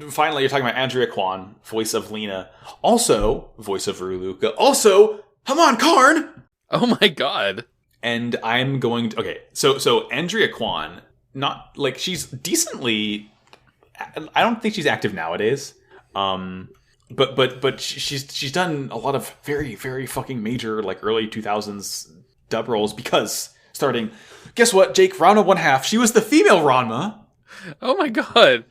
Finally, you're talking about Andrea Kwan, voice of Lena, also voice of Ruluka, also Haman Karn. Oh my god! And I'm going to So Andrea Kwan, not like she's decently. I don't think she's active nowadays. But she's done a lot of very very fucking major like early 2000s dub roles because starting. Guess what, Jake? Ranma 1/2. She was the female Ranma. Oh my god.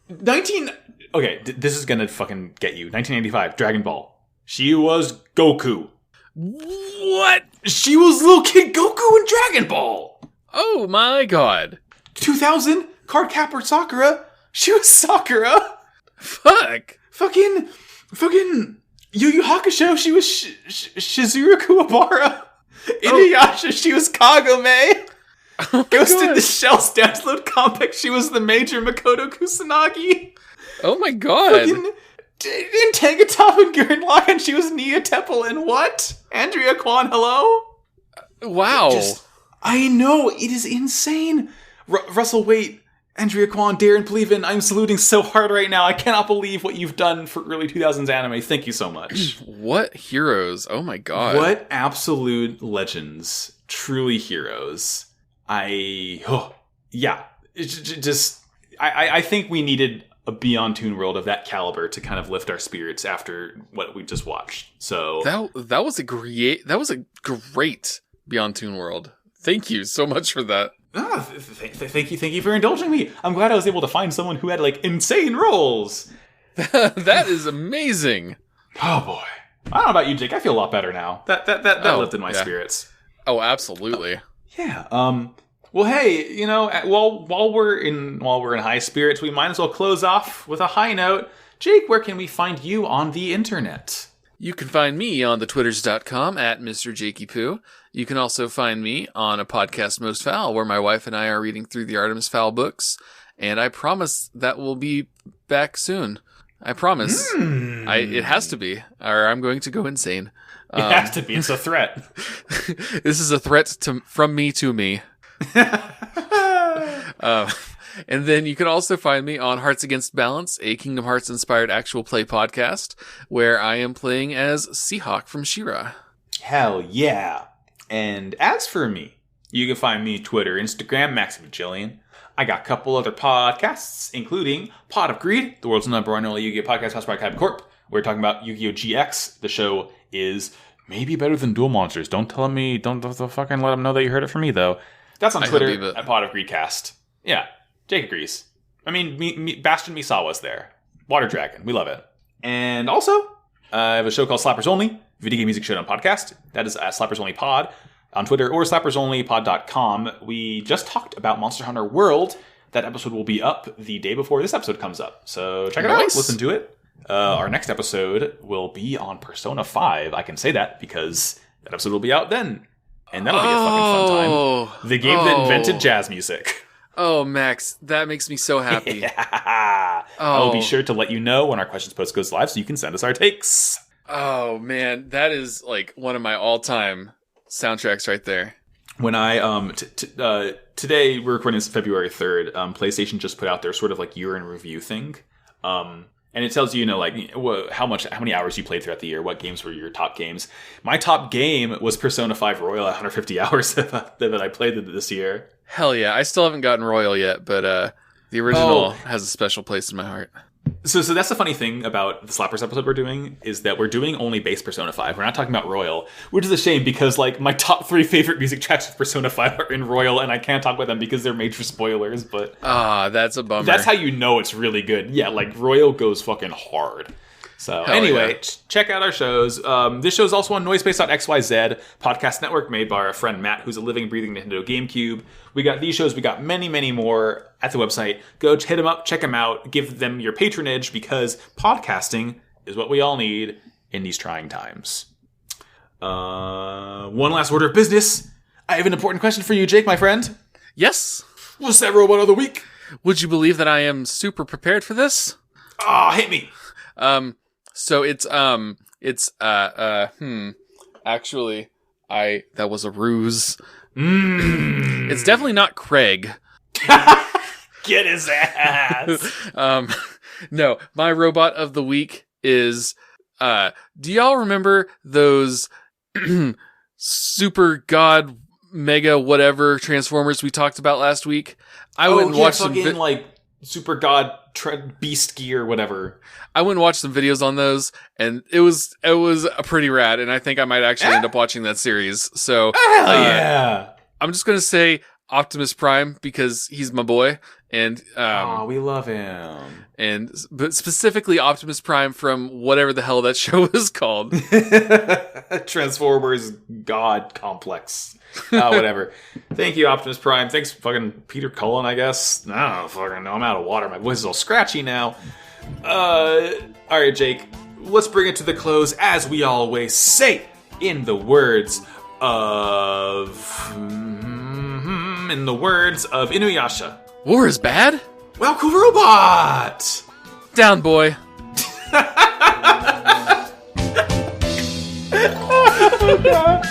This is gonna fucking get you. 1985, Dragon Ball. She was Goku. What? She was little kid Goku in Dragon Ball. Oh my god. 2000, Cardcaptor Sakura. She was Sakura. Fuck. Fucking Yu Yu Hakusho. She was Shizuru Kuwabara. Inuyasha. She was Kagome. Oh Ghost in the Shell standalone complex. She was the Major Makoto Kusanagi. Oh my god. In Tangatop and Gurren Lagann, she was Nia Temple in what? Andrea Kwan, hello? Wow. I know, it is insane. Russell Waite, Andrea Kwan, Darren Pleven, I'm saluting so hard right now. I cannot believe what you've done for early 2000s anime. Thank you so much. What heroes. Oh my god. What absolute legends. Truly heroes. I think we needed a Beyond Toon World of that caliber to kind of lift our spirits after what we just watched. So that was a great Beyond Toon World. Thank you so much for that. Thank you for indulging me. I'm glad I was able to find someone who had like insane roles. That is amazing. Oh boy. I don't know about you, Jake. I feel a lot better now. That lifted my spirits. Oh, absolutely. Yeah. Well, hey, you know, while we're in high spirits, we might as well close off with a high note. Jake, where can we find you on the internet? You can find me on the twitters.com at Mr. Jakey Poo. You can also find me on a podcast, Most Foul, where my wife and I are reading through the Artemis Fowl books. And I promise that will be back soon. I promise. It has to be, or I'm going to go insane. It has to be. It's a threat. This is a threat from me to me. And then you can also find me on Hearts Against Balance, a Kingdom Hearts inspired actual play podcast, where I am playing as Seahawk from She-Ra. Hell yeah. And as for me, you can find me Twitter, Instagram, MaximJillian. I got a couple other podcasts, including Pod of Greed, the world's number one only Yu-Gi-Oh! Podcast hosted by Kyber Corp. We're talking about Yu-Gi-Oh! GX. The show is maybe better than Duel Monsters. Don't fucking let them know that you heard it from me, though. That's on Twitter at Pod of Greedcast. Yeah, Jake agrees. I mean, Bastion Misawa's there. Water Dragon. We love it. And also, I have a show called Slappers Only, video game music show on podcast. That is at Slappers Only Pod on Twitter or slappersonlypod.com. We just talked about Monster Hunter World. That episode will be up the day before this episode comes up. So check it out. Listen to it. Our next episode will be on Persona 5. I can say that because that episode will be out then. And that'll be a fucking fun time. The game that invented jazz music. Oh, Max, that makes me so happy. Yeah. I'll be sure to let you know when our questions post goes live so you can send us our takes. Oh, man, that is like one of my all-time soundtracks right there. When I, today, we're recording this February 3rd, PlayStation just put out their sort of like year in review thing. And it tells you, like how many hours you played throughout the year, what games were your top games. My top game was Persona 5 Royal, 150 hours that I played this year. Hell yeah. I still haven't gotten Royal yet, but the original has a special place in my heart. So that's the funny thing about the Slappers episode we're doing, is that we're doing only base Persona 5. We're not talking about Royal, which is a shame because like my top 3 favorite music tracks of Persona 5 are in Royal, and I can't talk about them because they're made for spoilers, but... that's a bummer. That's how you know it's really good. Yeah, like Royal goes fucking hard. So anyway, check out our shows. This show is also on Noisepace.xyz, podcast network made by our friend Matt, who's a living, breathing Nintendo GameCube. We got these shows. We got many, many more at the website. Go hit them up, check them out, give them your patronage, because podcasting is what we all need in these trying times. One last order of business. I have an important question for you, Jake, my friend. Yes? What's that robot of the week? Would you believe that I am super prepared for this? Hit me. So actually, that was a ruse. It's definitely not Craig. Get his ass. No, my robot of the week is, do y'all remember those super god mega whatever Transformers we talked about last week? I went and watched some like super god beast gear, whatever. I went and watched some videos on those, and it was pretty rad, and I think I might actually end up watching that series. So, hell yeah! I'm just gonna say Optimus Prime because he's my boy, and we love him. But specifically Optimus Prime from whatever the hell that show is called, Transformers God Complex. Whatever. Thank you, Optimus Prime. Thanks, fucking Peter Cullen, I guess. No, fucking no. I'm out of water. My voice is all scratchy now. Alright, Jake. Let's bring it to the close, as we always say, in the words of Inuyasha. War is bad? Well, cool robot! Down, boy. Oh, God.